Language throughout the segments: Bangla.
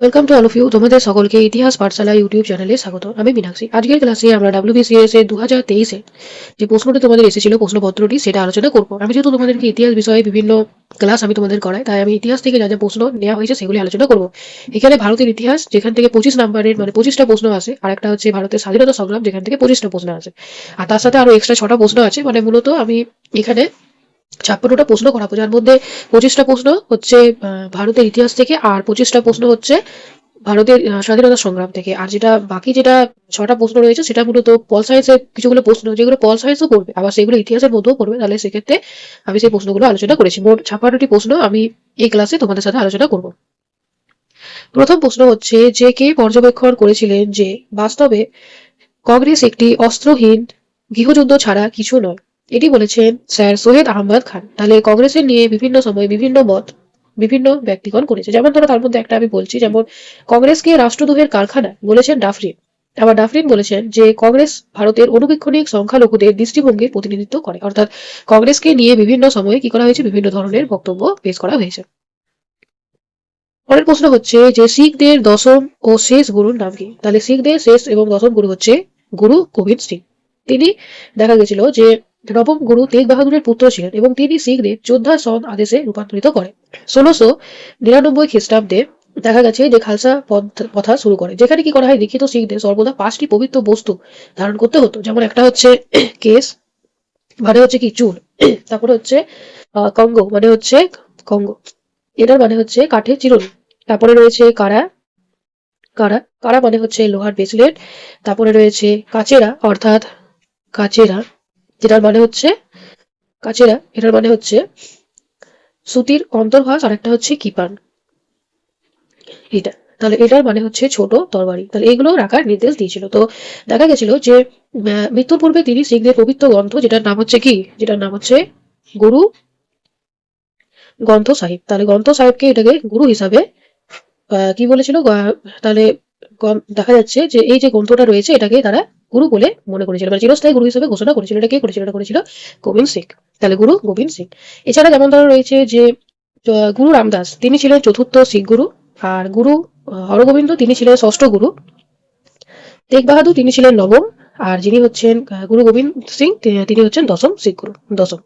Welcome to all of you. তোমাদের সকলকে ইতিহাস পাঠশালা ইউটিউব চ্যানেলে স্বাগত। আমি মীনাক্ষী। আজকের ক্লাসে আমরা WBCS এর 2023 যে প্রশ্নটি তোমাদের এসেছিল প্রশ্নপত্রটি সেটা আলোচনা করব। আমি যেহেতু তোমাদেরকে ইতিহাস বিষয়ে বিভিন্ন ক্লাস আমি তোমাদের করাই, তাই আমি ইতিহাস থেকে যা যা প্রশ্ন নেওয়া হয়েছে সেগুলি আলোচনা করব। এখানে ভারতের ইতিহাস যেখান থেকে 25 নাম্বারের মানে 25টা প্রশ্ন আসে, আর একটা হচ্ছে ভারতের স্বাধীনতা সংগ্রাম যেখান থেকে 25টা প্রশ্ন আসে, আর তার সাথে আরো এক্সট্রা 6টা প্রশ্ন আছে। মানে মূলত আমি এখানে 56টা প্রশ্ন করাবো, যার মধ্যে 25টা প্রশ্ন হচ্ছে ভারতের ইতিহাস থেকে, আর 25টা প্রশ্ন হচ্ছে ভারতের স্বাধীনতা সংগ্রাম থেকে। আর যেটা বাকি যেটা 6টা প্রশ্ন রয়েছে সেটা মূলত পল সায়েন্সের কিছুগুলো প্রশ্ন, যেগুলো পল সায়েন্সও পড়বে, আবার সেগুলো ইতিহাসের মধ্যেও পড়বে। তাহলে সেক্ষেত্রে আমি সেই প্রশ্নগুলো আলোচনা করেছি। মোট 56টি প্রশ্ন আমি এই ক্লাসে তোমাদের সাথে আলোচনা করব। প্রথম প্রশ্ন হচ্ছে যে কে পর্যবেক্ষণ করেছিলেন যে বাস্তবে কংগ্রেস একটি অস্ত্রহীন গৃহযুদ্ধ ছাড়া কিছু নয়? এটি বলেছেন স্যার সৈয়দ আহমদ খান। তাহলে কংগ্রেসের নিয়ে বিভিন্ন সময় বিভিন্ন মত বিভিন্ন ব্যক্তিগণ করেছে। যেমন ধরো তার মধ্যে একটা আমি বলছি, যেমন কংগ্রেসকে রাষ্ট্রদ্রোহের কারখানা বলেছেন ডাফরিন। আবার ডাফরিন বলেছেন যে কংগ্রেস ভারতের অনুবীক্ষণিক সংখ্যালঘুদের দৃষ্টিভঙ্গির প্রতিনিধিত্ব করে। অর্থাৎ কংগ্রেসকে নিয়ে বিভিন্ন সময়ে কি করা হয়েছে, বিভিন্ন ধরনের বক্তব্য পেশ করা হয়েছে। পরের প্রশ্ন হচ্ছে যে শিখদের দশম ও শেষ গুরুর নাম কি? তাহলে শিখদের শেষ এবং দশম গুরু হচ্ছে গুরু গোবিন্দ সিং। তিনি দেখা গেছিল যে নবম গুরু তেগ বাহাদুরের পুত্র ছিলেন এবং তিনি শিখদের যোদ্ধা সন আদেশে রূপান্তরিত করেন। 1699 খ্রিস্টাব্দে দেখা গেছে যে খালসা প্রথা শুরু করে, যেখানে কি করা হয়, লিখিত শিখদের সর্বদা 5টি পবিত্র বস্তু ধারণ করতে হতো। যেমন একটা হচ্ছে কেস, মানে হচ্ছে কি চুল, তারপরে হচ্ছে কঙ্গ, মানে হচ্ছে কঙ্গ, এটার মানে হচ্ছে কাঠের চিরুনি। তারপরে রয়েছে কারা, কারা কারা মানে হচ্ছে লোহার ব্রেসলেট। তারপরে রয়েছে কাচেরা, অর্থাৎ কাচেরা, যেটার মানে হচ্ছে কাচেরা, এটার মানে হচ্ছে সুতির অন্তর্ভাস, আর একটা হচ্ছে কিপান, এটা। তাহলে এটার মানে হচ্ছে ছোট তরবারি। তাহলে এগুলো রাখার নির্দেশ দিয়েছিল। তো দেখা গেছিল যে মৃত্যুর পূর্বে তিনি শিখদের পবিত্র গ্রন্থ, যেটার নাম হচ্ছে কি, যেটার নাম হচ্ছে গুরু গ্রন্থ সাহিব। তাহলে গ্রন্থ সাহেবকে এটাকে গুরু হিসাবে কি বলেছিল, তাহলে দেখা যাচ্ছে যে এই যে গ্রন্থটা রয়েছে এটাকে তারা গুরু বলে মনে করেছিল, মানে চিরস্থায়ী গুরু হিসেবে ঘোষণা করেছিল। এটা কে করেছিল? এটা করেছিল গোবিন্দ সিং। তাহলে গুরু গোবিন্দ সিং। এছাড়া যেমন ধরো রয়েছে যে গুরু রামদাস, তিনি ছিলেন চতুর্থ শিখ গুরু। আর গুরু হরগোবিন্দ, তিনি ছিলেন ষষ্ঠ গুরু। তেগ বাহাদুর, তিনি ছিলেন নবম। আর যিনি হচ্ছেন গুরু গোবিন্দ সিং, তিনি হচ্ছেন দশম শিখ গুরু, দশম।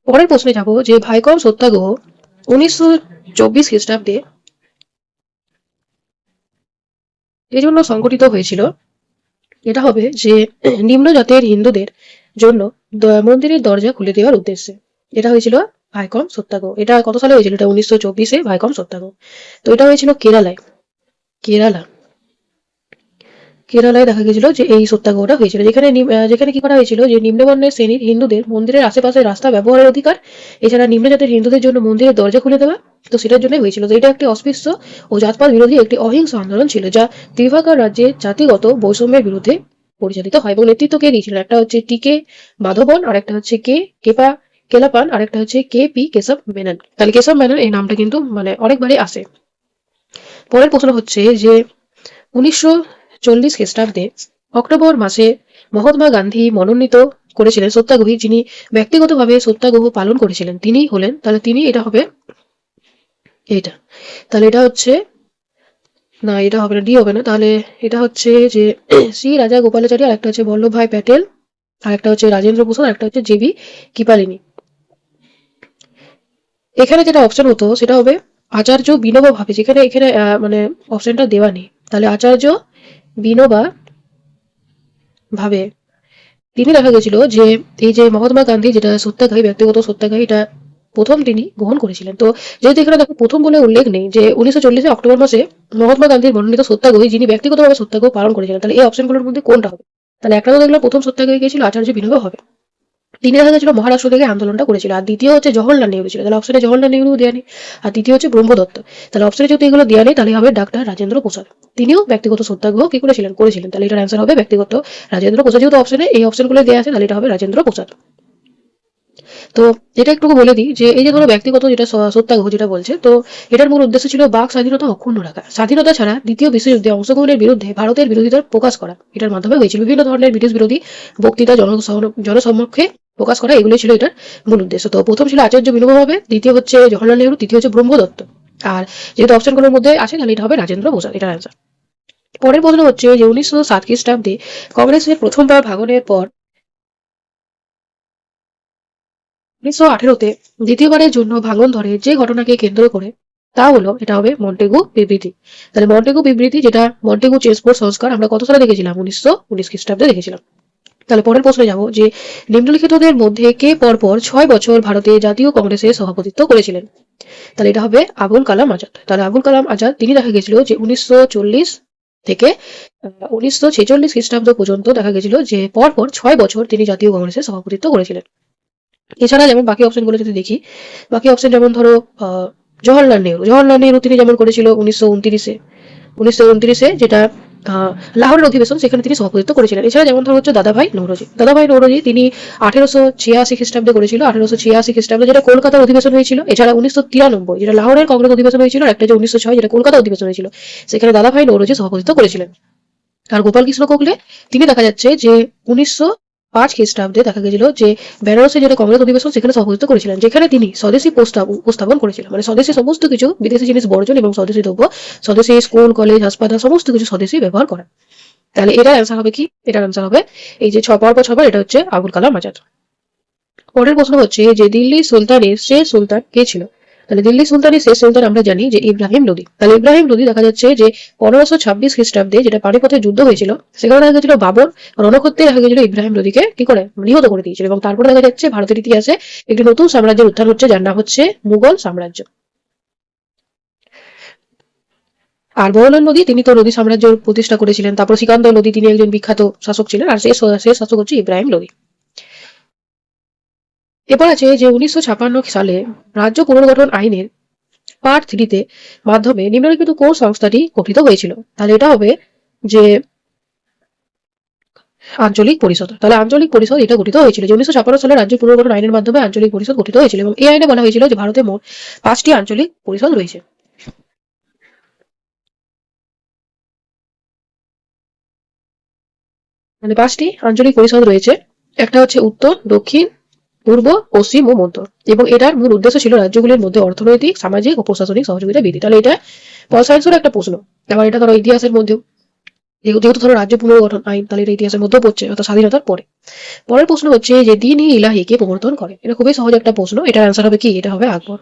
পরের প্রশ্নে যাব যে ভাইকম সত্যাগ্রহ 1924 খ্রিস্টাব্দে এই জন্য সংগঠিত হয়েছিল। এটা হবে যে নিম্ন জাতের হিন্দুদের জন্য মন্দিরের দরজা খুলে দেওয়ার উদ্দেশ্যে। এটা হয়েছিল ভাইকম সত্যাগ্রহ। এটা কত সালে হয়েছিল? এটা 1924-এ ভাইকম সত্যাগ্রহ। তো এটা হয়েছিল কেরালায়। কেরালা, কেরালায় দেখা গেছিল যে এই সত্যাগ্রহটা হয়েছিল, যেখানে যেখানে কি করা হয়েছিল যে নিম্নবর্ণের শ্রেণীর হিন্দুদের মন্দিরের আশেপাশে রাস্তা ব্যবহারের অধিকার, এছাড়া নিম্ন জাতের হিন্দুদের জন্য মন্দিরের দরজা খুলে দেওয়া। তো সেটার জন্য হয়েছিল। তো এটা একটি অস্পৃশ্য ও জাতপাত বিরোধী একটি অহিংস আন্দোলন ছিল, যা ত্রিভাগা রাজ্যে জাতিগত বৈষম্যের বিরুদ্ধে পরিচালিত হয়। এবং নেতৃত্ব কে দিয়েছিল? একটা হচ্ছে টিকে মাধবন, আর একটা হচ্ছে কেপা কেলাপান, আর একটা হচ্ছে পি কেশব মেনন। তাহলে কেশব মেনন এই নামটা কিন্তু মানে অনেকবারই আসে। পরের প্রশ্ন হচ্ছে যে 1940 খ্রিস্টাব্দে অক্টোবর মাসে মহাত্মা গান্ধী মনোনীত করেছিলেন সত্যাগ্রহী, যিনি ব্যক্তিগতভাবে সত্যাগ্রহ পালন করেছিলেন, তিনি হলেন, তাহলে তিনি এটা হবে এটা। তাহলে এটা হচ্ছে না, এটা হবে না, ডি হবে না। তাহলে এটা হচ্ছে যে শ্রী রাজা গোপালাচারী, আর একটা হচ্ছে বল্লভভাই প্যাটেল, আর একটা হচ্ছে রাজেন্দ্র প্রসাদ, আর একটা হচ্ছে জেবি কৃপালিনী। এখানে যেটা অপশন হতো সেটা হবে আচার্য বিনোবা ভাবে, যেখানে এখানে মানে অপশনটা দেওয়া নেই। তাহলে আচার্য বিনোবা ভাবে, তিনি দেখা গেছিল যে এই যে মহাত্মা গান্ধী যেটা সত্যাগ্রহী, ব্যক্তিগত সত্যাগ্রহী, এটা প্রথম তিনি গ্রহণ করেছিলেন। তো যেহেতু এখানে দেখো প্রথম বলে উল্লেখ নেই, যে 1940-এ অক্টোবর মাসে মহাত্মা গান্ধীর মনোনীত সত্যাগ্রহী যিনি ব্যক্তিগতভাবে সত্যাগ্রহ পালন করেছিলেন, তাহলে এই অপশনগুলোর মধ্যে কোনটা হবে? তাহলে একটা তো দেখলাম প্রথম সত্যাগ্রহী কে ছিল আচার্য বিনোবা হবে, তিনি দেখা গেছিল মহারাষ্ট্র থেকে আন্দোলনটা করেছিল। আর দ্বিতীয় হচ্ছে জওহরলাল নেহরু ছিল, তাহলে অপশনে জওহরলাল নেহরু দেওয়া নেই। আর তৃতীয় হচ্ছে ব্রহ্মদত্ত, তাহলে অপশনে যদি এগুলো দেওয়া নেই তাহলে হবে ডাক্তার রাজেন্দ্র প্রসাদ, তিনিও ব্যক্তিগত সত্যাগ্রহ কি করেছিলেন? করেছিলেন। তাহলে এটার অ্যান্সার হবে ব্যক্তিগত রাজেন্দ্র প্রসাদ। যেহেতু অপশনে এই অপশনগুলো দেওয়া আছে তাহলে এটা হবে রাজেন্দ্র প্রসাদ। তো এটা একটু বলে দিই যে এই যে ধরো ব্যক্তিগত যেটা সত্যাগ্রহ যেটা বলছে, তো এটার মূল উদ্দেশ্য ছিল বাক স্বাধীনতা অক্ষুণ্ণ রাখা, স্বাধীনতা ছাড়া দ্বিতীয় বিশ্বযুদ্ধে অংশগ্রহণের বিরুদ্ধে ভারতের বিরোধিতা প্রকাশ করা। এটার মাধ্যমে হয়েছিল বিভিন্ন ধরনের ব্রিটিশ বিরোধী বক্তৃতা জনসম্মুখে প্রকাশ করা, এগুলো ছিল এটার মূল উদ্দেশ্য। তো প্রথম ছিল আচার্য বিনোবা ভাবে, দ্বিতীয় হচ্ছে জওহরলাল নেহরু, তৃতীয় হচ্ছে ব্রহ্মদত্ত। আর যেহেতু অপশনগুলোর মধ্যে আছে তাহলে এটা হবে রাজেন্দ্র প্রসাদ, এটা অ্যান্সার। পরের প্রশ্ন হচ্ছে যে 1907 খ্রিস্টাব্দে কংগ্রেসের প্রথমবার ভাঙনের পর 1918-তে দ্বিতীয়বারের জন্য ভাঙন ধরে যে ঘটনাকে কেন্দ্র করে তা হলো, এটা হবে মন্টেগু বিবৃতি। তাহলে মন্টেগু বিবৃতি, যেটা মন্টেগু চেসবোর্ড সংস্কার, আমরা কত সালে দেখেছিলাম? 1919 খ্রিস্টাব্দে দেখেছিলাম। তাহলে পরের প্রশ্নে যাব যে নিম্নলিখিতদের মধ্যে কে পরপর 6 বছর ভারতে জাতীয় কংগ্রেসের সভাপতিত্ব করেছিলেন? তাহলে এটা হবে আবুল কালাম আজাদ। তাহলে আবুল কালাম আজাদ তিনি দেখা গেছিল যে 1940 থেকে 1946 খ্রিস্টাব্দ পর্যন্ত দেখা গেছিল যে পরপর 6 বছর তিনি জাতীয় কংগ্রেসের সভাপতিত্ব করেছিলেন। এছাড়া যেমন বাকি অপশনগুলো যদি দেখি, বাকি অপশন যেমন ধরো জওহরলাল নেহরু তিনি যেমন করেছিল 1929-এ যেটা লাহোরের অধিবেশন, সেখানে তিনি সভাপতিত্ব করেছিলেন। এছাড়া যেমন ধরো হচ্ছে দাদাভাই নৌরোজি তিনি 1886 খ্রিস্টাব্দে করেছিল, 1886 খ্রিস্টাব্দে যেটা কলকাতার অধিবেশন হয়েছিল। এছাড়া 1993 যেটা লাহোরের কংগ্রেস অধিবেশন হয়েছিল, আর একটা যে 1906 যেটা কলকাতা অধিবেশন হয়েছিল, সেখানে দাদাভাই নৌরোজি সভাপতিত্ব করেছিলেন। আর গোপাল কৃষ্ণ গোখলে তিনি দেখা যাচ্ছে যে 1905 খ্রিস্টাব্দে দেখা গেছিল যে বেনারসে যেটা কংগ্রেস অধিবেশন, সেখানে সভাপতিত্ব করেছিলেন, যেখানে তিনি স্বদেশী উপস্থাপন করেছিলেন, মানে স্বদেশী সমস্ত কিছু, বিদেশি জিনিস বর্জন এবং স্বদেশী দ্রব্য, স্বদেশী স্কুল কলেজ হাসপাতাল সমস্ত কিছু স্বদেশী ব্যবহার করেন। তাহলে এটার অ্যান্সার হবে কি? এটার অ্যান্সার হবে এই যে পরপর 6 বার, এটা হচ্ছে আবুল কালাম আজাদ। পরের প্রশ্ন হচ্ছে যে দিল্লি সুলতানের শেষ সুলতান কে ছিল? তাহলে দিল্লি সুলতানের শেষ সুলতান আমরা জানি যে ইব্রাহিম লোদি। তাহলে ইব্রাহিম লোদি দেখা যাচ্ছে যে 1526 খ্রিস্টাব্দে যেটা পানিপথের যুদ্ধ হয়েছিল, সেখানে দেখা গেছিল বাবর রণক্ষেত্রে দেখা গেছিল ইব্রাহিম লোদিকে কি করে নিহত করে দিয়েছিল। এবং তারপরে দেখা যাচ্ছে ভারতের ইতিহাসে একটি নতুন সাম্রাজ্যের উত্থান হচ্ছে, যার নাম হচ্ছে মুঘল সাম্রাজ্য। আর বরলাল লোদি তিনি তো লোদি সাম্রাজ্য প্রতিষ্ঠা করেছিলেন। তারপর সিকান্দর লোদি তিনি একজন বিখ্যাত শাসক ছিলেন। আর শেষ শাসক হচ্ছে ইব্রাহিম লোদি। এরপর আছে যে 1956 সালে রাজ্য পুনর্গঠন আইনের পার্ট 3-তে মাধ্যমে নিম্নলিখিত কোন সংস্থাটি গঠিত হয়েছিল? তাহলে এটা হবে যে আঞ্চলিক পরিষদ। তাহলে আঞ্চলিক পরিষদ এটা গঠিত হয়েছিল যে 1956 সালে রাজ্য পুনর্গঠন আইনের মাধ্যমে আঞ্চলিক পরিষদ গঠিত হয়েছিল। এবং এই আইনে বলা হয়েছিল যে ভারতে মোট 5টি আঞ্চলিক পরিষদ রয়েছে। মানে 5টি আঞ্চলিক পরিষদ রয়েছে, একটা হচ্ছে উত্তর, দক্ষিণ, পূর্ব, পশ্চিম ও মধ্য। এবং এটার মূল উদ্দেশ্য ছিল রাজ্যগুলির মধ্যে অর্থনৈতিক, সামাজিক ও প্রশাসনিক সহযোগিতা বৃদ্ধি। তাহলে এটা পল সায়েন্সের একটা প্রশ্ন। আবার এটা ধরো ইতিহাসের মধ্যেও, যেহেতু ধরো রাজ্য পুনর্গঠন আইন, তাহলে এটা ইতিহাসের মধ্যেও পড়ছে, অর্থাৎ স্বাধীনতার পরে। পরের প্রশ্ন হচ্ছে যে দিন-ই ইলাহি কে প্রবর্তন করে? এটা খুবই সহজ একটা প্রশ্ন। এটার অ্যান্সার হবে কি? এটা হবে আকবর।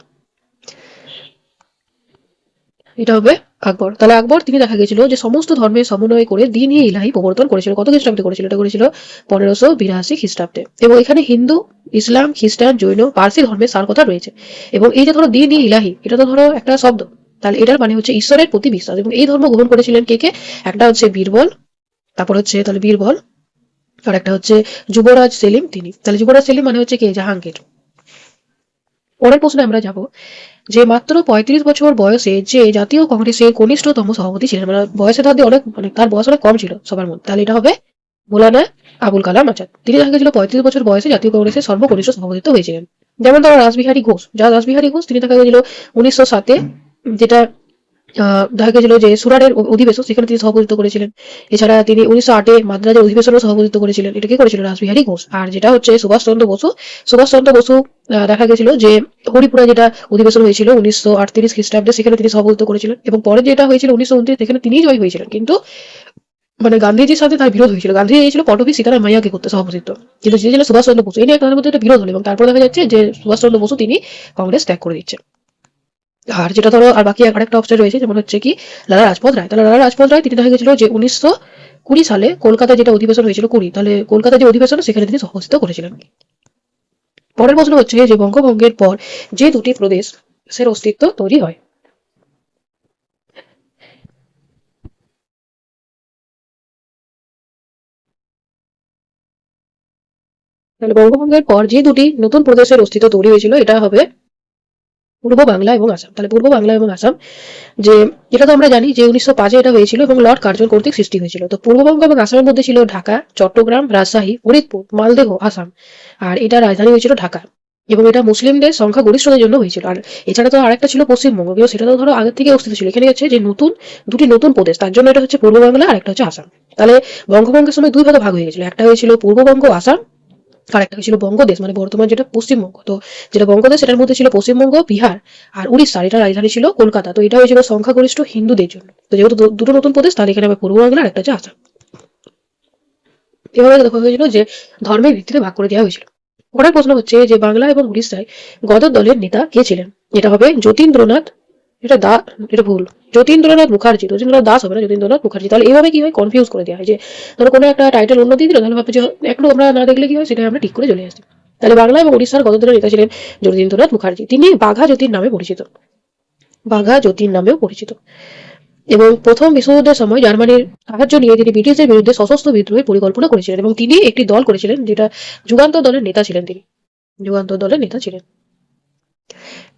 এটা হবে আকবর। তাহলে আকবর তিনি দেখা গেছিল যে সমস্ত ধর্মের সমন্বয় করে দিন-ই ইলাহি প্রবর্তন করেছিল। কত খ্রিস্টাব্দে করেছিল? এটা করেছিল 1582 খ্রিস্টাব্দে। এবং এখানে হিন্দু, ইসলাম, খ্রিস্টান, জৈন, পার্সি ধর্মের সার কথা রয়েছে। এবং এই যে ধরো দিন-ই ইলাহি, এটা তো ধরো একটা শব্দ, তাহলে এটার মানে হচ্ছে ঈশ্বরের প্রতি বিশ্বাস। এবং এই ধর্ম গ্রহণ করেছিলেন কে কে? একটা হচ্ছে বীরবল, তারপর হচ্ছে তাহলে বীরবল, আর একটা হচ্ছে যুবরাজ সেলিম তিনি। তাহলে যুবরাজ সেলিম মানে হচ্ছে কে? জাহাঙ্গীর। পরের প্রশ্নে আমরা যাব যে মাত্র 35 বছর বয়সে যে জাতীয় কংগ্রেসের কনিষ্ঠতম সভাপতি ছিলেন, মানে বয়সে তাদের অনেক, মানে তার বয়স অনেক কম ছিল সবার মধ্যে, তাহলে এটা হবে মৌলানা আবুল কালাম আজাদ। তিনি দেখা গেছিল 35 বছর বয়সে জাতীয় কংগ্রেসের সর্বকনিষ্ঠ সভাপতিত্ব হয়েছিলেন। যেমন ধরো রাসবিহারী ঘোষ, তিনি দেখা গেছিল 1907-এ, যেটা দেখা গেছিল যে সুরাটের অধিবেশন, সেখানে তিনি সভাপতিত্ব করেছিলেন। এছাড়া তিনি 1908-এ মাদ্রাজের অধিবেশনেও সভাপতিত্ব করেছিলেন। এটা কি করেছিল? রাসবিহারী ঘোষ। আর যেটা হচ্ছে সুভাষচন্দ্র বসু দেখা গেছিল যে হরিপুরা যেটা অধিবেশন হয়েছিল 1938 খ্রিস্টাব্দে, সেখানে তিনি সভাপতিত্ব করেছিলেন। এবং পরে যেটা হয়েছিল 1929, সেখানে তিনিই জয়ী হয়েছিলেন, কিন্তু মানে গান্ধীজির সাথে তার বিরোধ হয়েছিল। গান্ধীজি চেয়েছিল পটভি সীতারাম মাইয়াকে করতে সভাপতিত্ব, কিন্তু যে ছিল সুভাষচন্দ্র বসু। এই নিয়ে তাদের মধ্যে একটা বিরোধ হলো এবং তারপর দেখা যাচ্ছে যে সুভাষচন্দ্র বসু তিনি কংগ্রেস ত্যাগ করে দিচ্ছেন। আর যেটা ধরো আর বাকি আরেকটা অপশন রয়েছে, যেমন হচ্ছে কি লালা রাজপথ রায়। তাহলে লালা রাজপথ রায় তিনি দেখা গেছিল যে 1920 সালে কলকাতা যেটা অধিবেশন হয়েছিল 20, তাহলে কলকাতা যে অধিবেশন, সেখানে তিনি সভাপতিত্ব করেছিলেন। পরের প্রশ্ন হচ্ছে যে বঙ্গভঙ্গের পর যে দুটি প্রদেশের অস্তিত্ব তৈরি হয়? তাহলে বঙ্গভঙ্গের পর যে দুটি নতুন প্রদেশের অস্তিত্ব তৈরি হয়েছিল, এটা হবে পূর্ব বাংলা এবং আসাম। তাহলে পূর্ব বাংলা এবং আসাম, যে যেটা তো আমরা জানি যে 1905-এ এটা হয়েছিল এবং লর্ড কার্জন কর্তৃক সৃষ্টি হয়েছিল। তো পূর্ববঙ্গ এবং আসামের মধ্যে ছিল ঢাকা, চট্টগ্রাম, রাজশাহী, ফরিদপুর, মালদহ, আসাম। আর এটা রাজধানী হয়েছিল ঢাকা। এবং এটা মুসলিমদের সংখ্যা গরিষ্ঠতার জন্য হয়েছিল। আর এছাড়া তো আরেকটা ছিল পশ্চিমবঙ্গ, কিন্তু সেটা তো ধরো আগের থেকে অস্তিত্ব ছিল। এখানে হচ্ছে যে দুটি নতুন প্রদেশ, তার জন্য এটা হচ্ছে পূর্ব বাংলা আর একটা হচ্ছে আসাম। তাহলে বঙ্গভঙ্গের সময় দুই ভাগে ভাগ হয়ে গেছিল, একটা হয়েছিল পূর্ববঙ্গ, আসাম, আর একটা ছিল বঙ্গদেশ, মানে বর্তমান যেটা পশ্চিমবঙ্গ। তো যেটা বঙ্গদেশ সেটার মধ্যে ছিল পশ্চিমবঙ্গ, বিহার আর উড়িষ্যা। এটা রাজধানী ছিল কলকাতা। তো এটা হয়েছিল সংখ্যাগরিষ্ঠ হিন্দুদের জন্য। তো যেহেতু দুটো নতুন প্রদেশ, তাহলে এখানে আবার পূর্ব বাংলা আর একটা হচ্ছে আসাম। এভাবে দেখা হয়েছিল যে ধর্মের ভিত্তিতে ভাগ করে দেওয়া হয়েছিল। পরের প্রশ্ন হচ্ছে যে বাংলা এবং উড়িষ্যায় গদর দলের নেতা কে ছিলেন? এটা হবে যতীন্দ্রনাথ, এটা দা এটা ভুল, যতীন্দ্রনাথ মুখার্জি। যতীন্দ্রনাথ দাস হবে না, যতীন্দ্রনাথ মুখার্জি। তাহলে এইভাবে কি হয়, কনফিউজ করে দেওয়া হয় যে ধরো কোনো একটা টাইটেল অন্য দিয়ে দিল, তাহলে ভাবছে যে একটু আমরা না দেখলে কি হয়, সেটা আমরা ঠিক করে চলে আসি। তাহলে বাংলা এবং উড়িষ্যার গদর দলের নেতা ছিলেন যতীন্দ্রনাথ মুখার্জি। তিনি বাঘা যতীন নামে পরিচিত, বাঘা যতীন নামেও পরিচিত। এবং প্রথম বিশ্বযুদ্ধের সময় জার্মানির সাহায্য নিয়ে তিনি ব্রিটিশদের বিরুদ্ধে সশস্ত্র বিদ্রোহের পরিকল্পনা করেছিলেন এবং তিনি একটি দল করেছিলেন, যেটা যুগান্তর দলের নেতা ছিলেন। তিনি যুগান্তর দলের নেতা ছিলেন।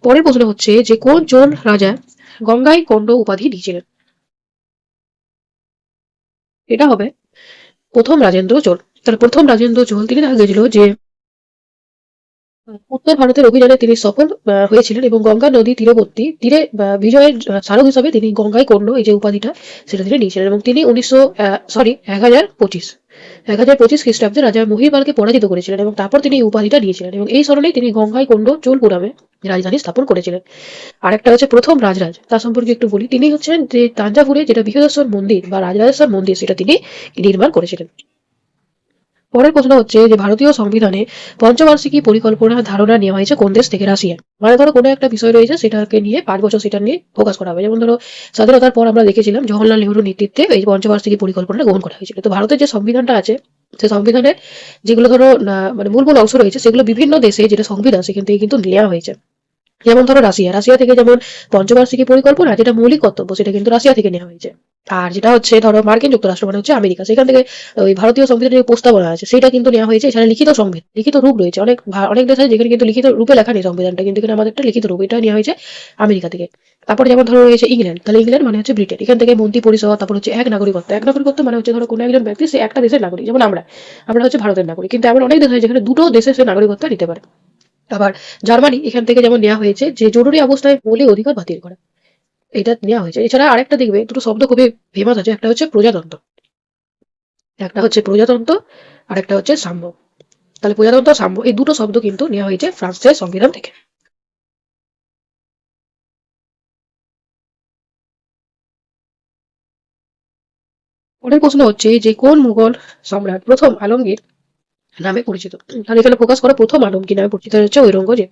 পরের প্রশ্ন হচ্ছে যে কোন চোল রাজা গঙ্গাই কোন্ড উপাধি নিয়েছিলেন? এটা হবে প্রথম রাজেন্দ্র চোল। তাহলে প্রথম রাজেন্দ্র চোল তিনি দেখা গেছিল যে উত্তর ভারতের অভিযানে তিনি সফল হয়েছিলেন এবং গঙ্গা নদী তীরবর্তী তীরে বিজয়ের স্মারক হিসাবে তিনি গঙ্গাই কোন্ড এই যে উপাধিটা সেটা তিনি নিয়েছিলেন। এবং তিনি 1025 খ্রিস্টাব্দে রাজা মহিপালকে পরাজিত করেছিলেন এবং তারপর তিনি এই উপাধিটা নিয়েছিলেন এবং এই স্মরণেই তিনি গঙ্গাই কোন্ড চোলপুরমে রাজধানী স্থাপন করেছিলেন। আরেকটা হচ্ছে প্রথম রাজরাজ, তার সম্পর্কে একটু বলি। তিনি হচ্ছেন যে তাঞ্জাভুরে যেটা বৃহদেশ্বর মন্দির বা রাজরাজেশ্বর মন্দির, সেটা তিনি নির্মাণ করেছিলেন। পরের প্রশ্ন হচ্ছে যে ভারতীয় সংবিধানে পঞ্চবার্ষিকী পরিকল্পনা ধারণা নেওয়া হয়েছে কোন দেশ থেকে? রাশিয়া। মানে ধরো কোনো একটা বিষয় রয়েছে, সেটাকে নিয়ে 5 বছর সেটা নিয়ে ফোকাস করা হবে। যেমন ধরো স্বাধীনতার পর আমরা দেখেছিলাম জওহরলাল নেহরুর নেতৃত্বে এই পঞ্চবার্ষিকী পরিকল্পনা গ্রহণ করা হয়েছিল। তো ভারতের যে সংবিধানটা আছে, সেই সংবিধানে যেগুলো ধরো মানে মূল মূল অংশ রয়েছে, সেগুলো বিভিন্ন দেশে যেটা সংবিধান সেখান থেকে কিন্তু নেওয়া হয়েছে। যেমন ধরো রাশিয়া থেকে যেমন পঞ্চবার্ষিকী পরিকল্পনা যেটা মৌলিক কর্তব্য, সেটা কিন্তু রাশিয়া থেকে নেওয়া হয়েছে। আর যেটা হচ্ছে ধরো মার্কিন যুক্তরাষ্ট্র মানে হচ্ছে আমেরিকা, সেখান থেকে ওই ভারতীয় সংবিধানের যে প্রস্তাবনা আছে সেটা কিন্তু নেওয়া হয়েছে। এছাড়া লিখিত সংবিধান, লিখিত রূপ রয়েছে অনেক দেশ আছে যেখানে কিন্তু লিখিত রূপে লেখা নেই সংবিধানটা, কিন্তু এখানে আমাদের একটা লিখিত রূপ, এটা নেওয়া হয়েছে আমেরিকা থেকে। তারপর যেমন ধরো রয়েছে ইংল্যান্ড, তাহলে ইংল্যান্ড মানে হচ্ছে ব্রিটেন, এখান থেকে মন্ত্রী পরিষদ। তারপর হচ্ছে এক নাগরিকত্ব মানে হচ্ছে ধরো কোনো একজন ব্যক্তি সে একটা দেশের নাগরিক, যেমন আমরা হচ্ছে ভারতের নাগরিক, কিন্তু এমন অনেক দেশ আছে যেখানে দুটো দেশের সে নাগরিকত্ব নিতে পারে। আবার জার্মানি, এখান থেকে যেমন নেওয়া হয়েছে যে জরুরি অবস্থায় মৌলিক অধিকার বাতিল করা, এটা নেওয়া হয়েছে। এছাড়া আরেকটা দেখবে দুটো শব্দ খুবই ফেমাস আছে, একটা হচ্ছে প্রজাতন্ত্র, আর একটা হচ্ছে সাম্য। তাহলে প্রজাতন্ত্র সাম্য এই দুটো শব্দ কিন্তু নেওয়া হয়েছে ফ্রান্সের সংবিধান থেকে। পরের প্রশ্ন হচ্ছে যে কোন মুঘল সম্রাট প্রথম আলমগীর নামে পরিচিত? তাহলে এখানে ফোকাস করা প্রথম আলমগীর নামে পরিচিত হচ্ছে ঔরঙ্গজেব।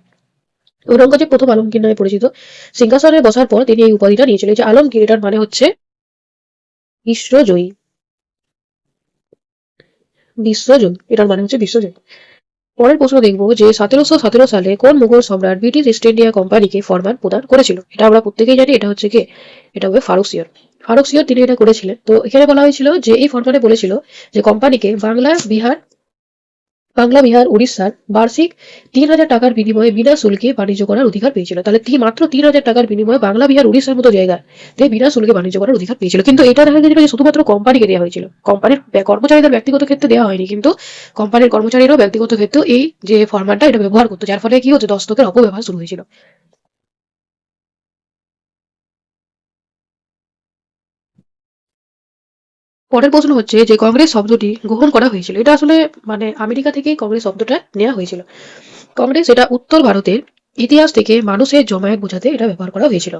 ঔরঙ্গজেব প্রথম আলমগীর নামে পরিচিত। সিংহাসনে বসার পর তিনি এই উপাধিটা নিয়েছিলেন। যে আলমগীর, এটার মানে হচ্ছে বিশ্বজয়ী, এটার মানে হচ্ছে বিশ্বজয়ী। পরের প্রশ্ন দেখবো যে 1717 সালে কোন মুঘল সম্রাট ব্রিটিশ ইস্ট ইন্ডিয়া কোম্পানিকে ফরমান প্রদান করেছিল? এটা আমরা প্রত্যেকেই জানি, এটা হচ্ছে কে? এটা হবে ফারুক সিয়র। তিনি এটা করেছিলেন। তো এখানে বলা হয়েছিল যে এই ফরমানে বলেছিল যে কোম্পানিকে বাংলা বিহার উড়িষ্যার বার্ষিক 3,000 টাকার বিনিময়ে বিনা শুল্কে বাণিজ্য করার অধিকার পেয়েছিল। তাহলে মাত্র 3,000 টাকার বিনিময়ে বাংলা বিহার উড়িষ্যার মতো জায়গায় বিনা শুল্কে বাণিজ্য করার অধিকার পেয়েছিল। কিন্তু এটা দেখা গেছিল যে শুধুমাত্র কোম্পানিকে দেওয়া হয়েছিল, কোম্পানির কর্মচারীদের ব্যক্তিগত ক্ষেত্রে দেওয়া হয়নি। কিন্তু কোম্পানির কর্মচারীরাও ব্যক্তিগত ক্ষেত্রেও এই যে ফরমানটা এটা ব্যবহার করতো, যার ফলে কি হচ্ছে, দস্তকের অপব্যবহার শুরু হয়েছিল। পরের প্রশ্ন হচ্ছে যে কংগ্রেস শব্দটি গ্রহণ করা হয়েছিল। এটা আসলে মানে আমেরিকা থেকেই কংগ্রেস শব্দটা নেওয়া হয়েছিল। কংগ্রেস এটা উত্তর ভারতের ইতিহাস থেকে মানুষের জমায়েত বোঝাতে এটা ব্যবহার করা হয়েছিল।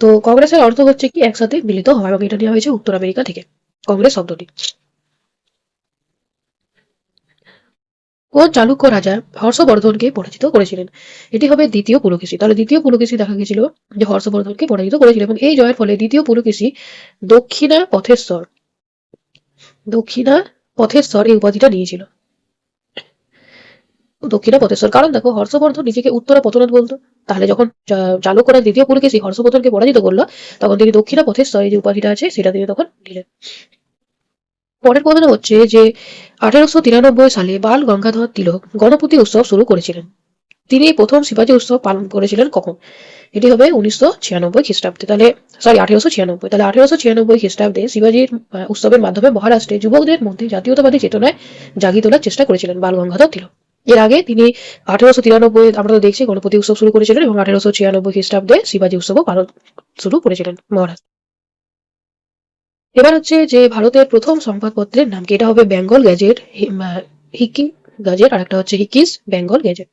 তো কংগ্রেসের অর্থ হচ্ছে কি একসাথে মিলিত হওয়া, এবং এটা নেওয়া হয়েছে উত্তর আমেরিকা থেকে কংগ্রেস শব্দটি। কোন চালুক্য রাজা হর্ষবর্ধনকে পরাজিত করেছিলেন? এটি হবে দ্বিতীয় পুলকেশী। তাহলে দ্বিতীয় পুলকেশী দেখা গেছিল যে হর্ষবর্ধনকে পরাজিত করেছিল এবং এই জয়ের ফলে দ্বিতীয় পুলকেশী দক্ষিণা পথেশ্বর দক্ষিণা পথেশ্বর এই উপাধিটা নিয়েছিল। দক্ষিণা পথেশ্বর, কারণ দেখো হর্ষবর্ধন নিজেকে উত্তরা পথনাথ বলতো, তাহলে যখন চালুক্যরা দ্বিতীয় পুলকেশী হর্ষবর্ধনকে পরাজিত করলো, তখন তিনি দক্ষিণা পথেশ্বর এই যে উপাধিটা আছে সেটা তিনি তখন নিলেন। পরের কথা হচ্ছে যে 1893 সালে বাল গঙ্গাধর তিলক গণপতি উৎসব শুরু করেছিলেন। তিনি প্রথম শিবাজী উৎসব পালন করেছিলেন কখন? এটি হবে 1996 খ্রিস্টাব্দে। তাহলে 1896, তাহলে 1896 খ্রিস্টাব্দে শিবাজীর উৎসবের মাধ্যমে মহারাষ্ট্রে যুবকদের মধ্যে জাতীয়তাবাদী চেতনায় জাগিয়ে তোলার চেষ্টা করেছিলেন বাল গঙ্গাধর তিলক। এর আগে তিনি 1893 আমরা তো দেখছি গণপতি উৎসব শুরু করেছিলেন এবং 1896 খ্রিস্টাব্দে শিবাজী উৎসবও পালন শুরু করেছিলেন মহারাষ্ট্র। এবার হচ্ছে যে ভারতের প্রথম সংবাদপত্রের নাম কি? এটা হবে বেঙ্গল গ্যাজেট, গাজেট আর একটা হচ্ছে হিকিস বেঙ্গল গেজেট।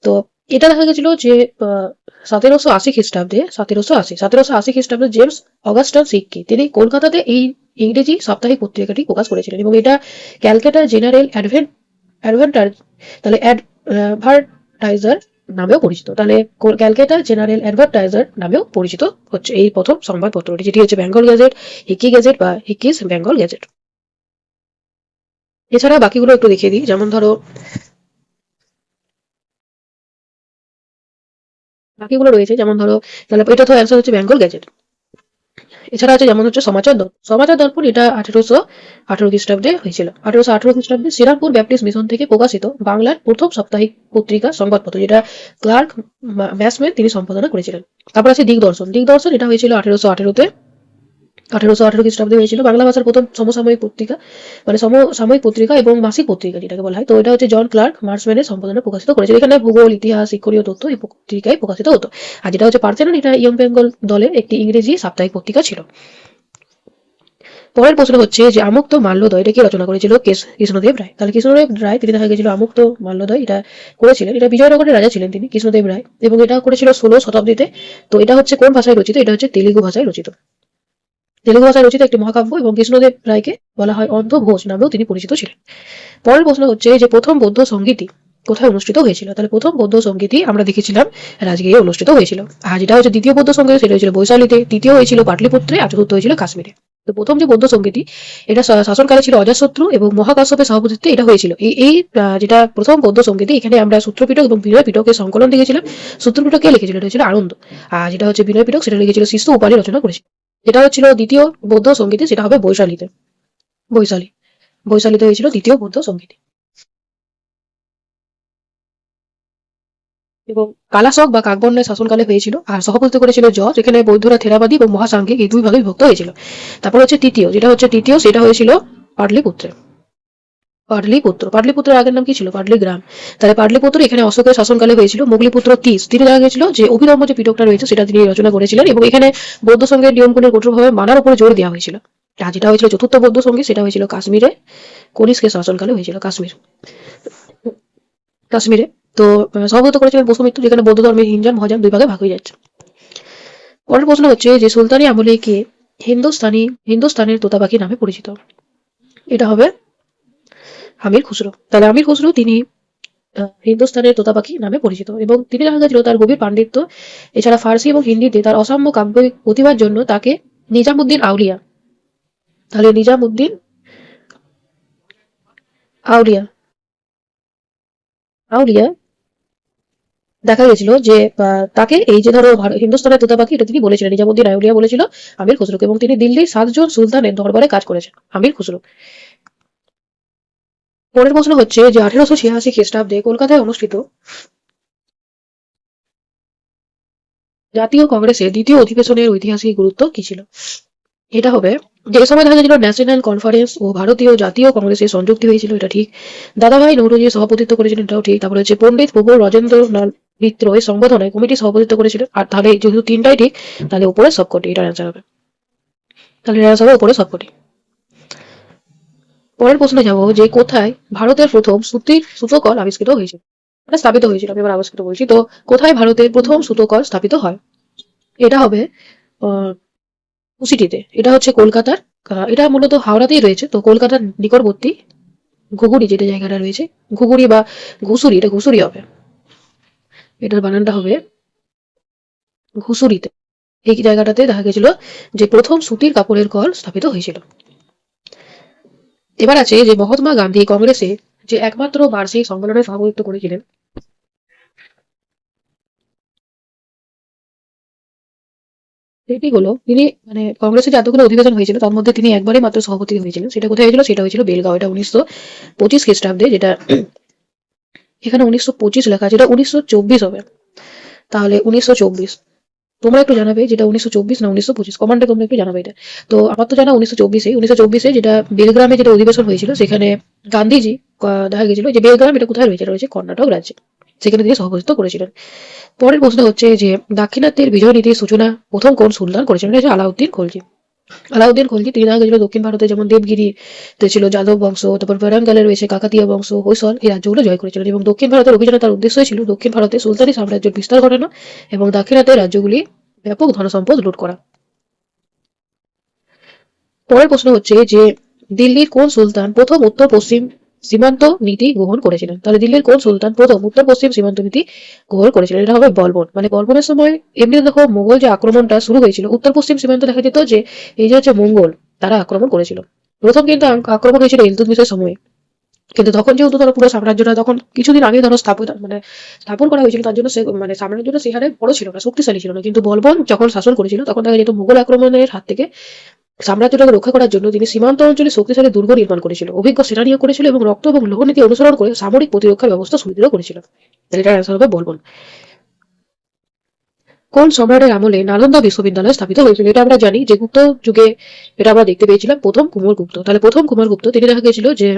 তো এটা দেখা গেছিল যে 1780 খ্রিস্টাব্দে জেমস অগাস্টাস হিক্কি তিনি কলকাতাতে এই ইংরেজি সাপ্তাহিক পত্রিকাটি প্রকাশ করেছিলেন এবং এটা ক্যালকাটা জেনারেল অ্যাডভান্টার তাহলে অ্যাডভার্টাইজার নামেও পরিচিত। তাহলে ক্যালকাটা জেনারেল অ্যাডভার্টাইজার নামেও পরিচিত হচ্ছে এই প্রথম সংবাদপত্রটি, যেটি হচ্ছে বেঙ্গল গ্যাজেট, হিকি গ্যাজেট বা হিকিস বেঙ্গল গ্যাজেট। এছাড়া বাকিগুলো একটু দেখিয়ে দিই, যেমন ধরো বাকিগুলো রয়েছে, যেমন ধরো তাহলে এটা তো অ্যান্সার হচ্ছে বেঙ্গল গ্যাজেট। এছাড়া আছে যেমন হচ্ছে সমাচার দর্পণ, এটা 1818 খ্রিস্টাব্দে হয়েছিল। 1818 খ্রিস্টাব্দে শ্রীরামপুর ব্যাপটিস্ট মিশন থেকে প্রকাশিত বাংলার প্রথম সাপ্তাহিক পত্রিকা সংবাদপত্র, যেটা ক্লার্ক ম্যাসম্যান তিনি সম্পাদনা করেছিলেন। তারপর আছে দিগদর্শন, এটা হয়েছিল 1818 খ্রিস্টাব্দে হয়েছিল। বাংলা ভাষার প্রথম সমসাময়িক পত্রিকা, মানে সমসাময়িক পত্রিকা এবং মাসিক পত্রিকা যেটাকে বলা হয়। তো এটা হচ্ছে জন ক্লার্ক মার্সম্যানের সম্পাদনা প্রকাশিত করেছিল। এখানে ভূগোল, ইতিহাস, শিক্ষণীয় তথ্য এই পত্রিকায় প্রকাশিত হতো। আর যেটা হচ্ছে পার্থেনন, এটা ইয়ং বেঙ্গল দলের একটি ইংরেজি সাপ্তাহিক পত্রিকা ছিল। পরের প্রশ্ন হচ্ছে যে আমুক্ত মাল্যদয় এটা কে রচনা করেছিল? কৃষ্ণদেব রায়। তাহলে কৃষ্ণদেব রায় তিনি দেখা গেছিল আমুক্ত মাল্যদয় এটা করেছিলেন। এটা বিজয়নগরের রাজা ছিলেন তিনি, কৃষ্ণদেব রায়, এবং এটা করেছিল 16 শতাব্দীতে। তো এটা হচ্ছে কোন ভাষায় রচিত? এটা হচ্ছে তেলুগু ভাষায় রচিত। তেলুগু ভাষায় রচিত একটি মহাকাব্য, এবং কৃষ্ণদেব রায়কে বলা হয় অন্ধ ঘোষ নামেও তিনি পরিচিত ছিলেন। পরের প্রশ্ন হচ্ছে যে প্রথম বৌদ্ধ সঙ্গীতই কোথায় অনুষ্ঠিত হয়েছিল? তাহলে প্রথম বৌদ্ধ সঙ্গীতই আমরা দেখেছিলাম রাজগীরে অনুষ্ঠিত হয়েছিল। আর যেটা হচ্ছে দ্বিতীয় বৌদ্ধ সঙ্গীত সেটা হয়েছিল বৈশালীতে, তৃতীয় হয়েছিল পাটলিপুত্রে, আর চতুর্থ হয়েছিল কাশ্মীরে। তো প্রথম যে বৌদ্ধ সঙ্গীতই এটা শাসনকালে ছিল অজাতশত্রু এবং মহাকাশ্যপের সভাপতিত্বে এটা হয়েছিল। যেটা প্রথম বৌদ্ধ সঙ্গীতই, এখানে আমরা সূত্রপিটক এবং বিনয় পিটকের সংকলন দেখেছিলাম। সূত্রপিটক কে লিখেছিল? এটা হয়েছিল আনন্দ। আর যেটা হচ্ছে বিনয় পিটক সেটা লিখেছিল শিষ্য উপাধি রচনা করেছিল। যেটা হচ্ছিল দ্বিতীয় বৌদ্ধ সঙ্গীতে সেটা হবে বৈশালীতে হয়েছিল দ্বিতীয় বৌদ্ধ সঙ্গীতে। এবং কালাশক বা কাকবর্ণের শাসনকালে হয়েছিল। আর সভাপতিত্ব করেছিল যশ, এখানে বৌদ্ধরা থেরাবাদী এবং মহাসাংঘিক এই দুই ভাগে বিভক্ত হয়েছিল। তারপর হচ্ছে তৃতীয় সেটা হয়েছিল পাটলিপুত্রের আগের নাম কি ছিল? পাটলিগ্রাম। তাহলে পাটলিপুত্র এখানে অশোকের শাসনকালে হয়েছিল। মোগলিপুত্র তিস তিনি দেখা গেছিল যে অভিধর্ম যে পিটকটা রয়েছে সেটা তিনি রচনা করেছিলেন, এবং এখানে বৌদ্ধ সঙ্গের নিয়মগুলো কঠোরভাবে মানার উপরে জোর দেওয়া হয়েছিল। আর যেটা হয়েছিল চতুর্থ বৌদ্ধ সঙ্গীত সেটা হয়েছিল কাশ্মীরে, কনিষ্কের শাসনকালে হয়েছিল কাশ্মীরে। তো সভাপতিত্ব করেছিলেন বসুমিত্র, যেখানে বৌদ্ধ ধর্মের হিনজান মহাযান দুই ভাগে ভাগ হয়ে যাচ্ছে। পরের প্রশ্ন হচ্ছে যে সুলতানি আমলে কে হিন্দুস্তানের তোতা পাখি নামে পরিচিত? এটা হবে আমির খুসরো। তাহলে আমির খুসরো তিনি হিন্দুস্তানের তোতা পাখি নামে পরিচিত, এবং তিনি দেখা গেছিল তার গভীর পাণ্ডিত্য, এছাড়া ফার্সি এবং হিন্দিতে তার অসাম্য কাব্যিক প্রতিভার জন্য তাকে নিজামুদ্দিন আউলিয়া তাহলে নিজামুদ্দিন আউলিয়া আউলিয়া দেখা গেছিল যে তাকে এই যে ধরো হিন্দুস্তানের তোতা পাখি এটা তিনি বলেছিলেন, নিজামুদ্দিন আউলিয়া বলেছিল আমির খুসরোকে, এবং তিনি দিল্লির 7 জন সুলতানের দরবারে কাজ করেছেন আমির খুসরো। পরের প্রশ্ন হচ্ছে যে 1886 খ্রিস্টাব্দে কলকাতায় অনুষ্ঠিত জাতীয় কংগ্রেসের দ্বিতীয় অধিবেশনের ঐতিহাসিক গুরুত্ব কি ছিল? এটা হবে যে সময় দেখা গেছিল ন্যাশনাল কনফারেন্স ও ভারতীয় জাতীয় কংগ্রেসের সংযুক্তি হয়েছিল, এটা ঠিক। দাদাভাই নৌরোজি সভাপতিত্ব করেছিলেন, এটাও ঠিক। তারপরে হচ্ছে পণ্ডিত প্রভু রাজেন্দ্রনাথ মিত্র এই সংগঠনে কমিটি সভাপতিত্ব করেছিলেন। আর তাহলে যেহেতু তিনটাই ঠিক, তাহলে উপরে সবকটি এটার অ্যান্সার হবে। তাহলে অ্যান্সার হবে উপরে সবকটি। পরের প্রশ্নে যাব যে কোথায় ভারতের প্রথম সুতোকল আবিষ্কৃত হয়েছিল, মানে স্থাপিত হয়েছিল। আমি এবার আবিষ্কৃত বলছি। তো কোথায় ভারতের প্রথম সুতোকল স্থাপিত হয়? এটা হবে কুচিটিতে। এটা হচ্ছে কলকাতার, এটা মূলত হাওড়াতেই রয়েছে। তো কলকাতার নিকটবর্তী ঘুঘুরি যেটা জায়গাটা রয়েছে, ঘুঘুরি বা ঘুষুরি, এটা ঘুষুরি হবে, এটার বানানটা হবে ঘুষুরিতে। এই জায়গাটাতে দেখা গেছিল যে প্রথম সুতির কাপড়ের কল স্থাপিত হয়েছিল। এবার আছে যে মহাত্মা গান্ধী কংগ্রেসে যে একমাত্র বার্ষিক সম্মেলনে সভাপতিত্ব করেছিলেন, সেটি হলো তিনি মানে কংগ্রেসের যে এতগুলো অধিবেশন হয়েছিল তার মধ্যে তিনি একবারই মাত্র সভাপতি হয়েছিলেন। সেটা কোথায় হয়েছিল? সেটা হয়েছিল বেলগাঁও। এটা 1925 খ্রিস্টাব্দে, যেটা এখানে 1925 লেখা আছে, এটা 1924 হবে। তাহলে 1924 তোমরা একটু জানাবে যেটা 1924 না 1925, কমান্ডে তোমরা একটু জানাবে এটা। তো আমার তো জানা 1924 যেটা বেলগ্রামে যেটা অধিবেশন হয়েছিল, সেখানে গান্ধীজি দেখা গেছিল যে বেলগ্রাম এটা কোথায় রয়েছে? এটা রয়েছে কর্ণাটক রাজ্যে, সেখানে তিনি সভাপতিত্ব করেছিলেন। পরের প্রশ্ন হচ্ছে যে দাক্ষিণাত্যের বিজয় নীতির সূচনা প্রথম কোন সুলতান করেছিলেন? এটা হচ্ছে আলাউদ্দিন খলজি। আলাউদ্দিন খলজি তিনি দেখা গেছিল দক্ষিণ ভারতে যেমন দেবগিরিতে ছিল যাদব বংশ, তারপর ওয়ারাঙ্গালে রয়েছে কাকাতিয়া বংশ, হৈসল এই রাজ্যগুলো জয় করেছিলেন এবং দক্ষিণ ভারতের অভিযানে তার উদ্দেশ্য ছিল দক্ষিণ ভারতে সুলতানি সাম্রাজ্যের বিস্তার ঘটানো এবং দাক্ষিণাত্যে রাজ্যগুলি ব্যাপক ধনসম্পদ লুট করা। পরের প্রশ্ন হচ্ছে যে দিল্লির কোন সুলতান প্রথম উত্তর পশ্চিম সীমান্ত নীতি গ্রহণ করেছিলেন? তাহলে দিল্লির কোন সুলতান প্রথম উত্তর পশ্চিম সীমান্ত নীতি গ্রহণ করেছিলেন? এটা হবে বলবন। মানে বলবনের সময় এমনি দেখো মোগল যে আক্রমণটা শুরু হয়েছিল উত্তর পশ্চিম সীমান্ত দেখা যেত যে এই যে হচ্ছে মঙ্গল তারা আক্রমণ করেছিল। প্রথম কিন্তু আক্রমণ হয়েছিল ইলতুৎমিশের সময়, কিন্তু তখন যেহেতু ধরো পুরো সাম্রাজ্যটা তখন কিছুদিন আগে ধরো স্থাপন করা হয়েছিল, তার জন্য সে মানে সাম্রাজ্যটা সে হারে বড় ছিল না, শক্তিশালী ছিল না। কিন্তু বলবন যখন শাসন করেছিল তখন দেখা যেত মুঘল আক্রমণের হাত থেকে সাম্রাজ্যটাকে রক্ষা করার জন্য তিনি সীমান্ত অঞ্চলে শক্তিশালী দুর্গ নির্মাণ করেছিল, অভিজ্ঞ সেনা নিয়োগ করেছিল এবং রক্ত এবং লৌহ নীতি অনুসরণ করে সামরিক প্রতিরক্ষার ব্যবস্থা সুদৃঢ় করেছিল। তাহলে এটার অ্যান্সার হবে বলবন। কোন সম্রাটের আমলে নালন্দা বিশ্ববিদ্যালয় স্থাপিত হয়েছিল? এটা আমরা জানি যে গুপ্ত যুগে এটা আমরা দেখতে পেয়েছিলাম প্রথম কুমারগুপ্ত। তাহলে প্রথম কুমারগুপ্ত তিনি দেখা গেছিল যে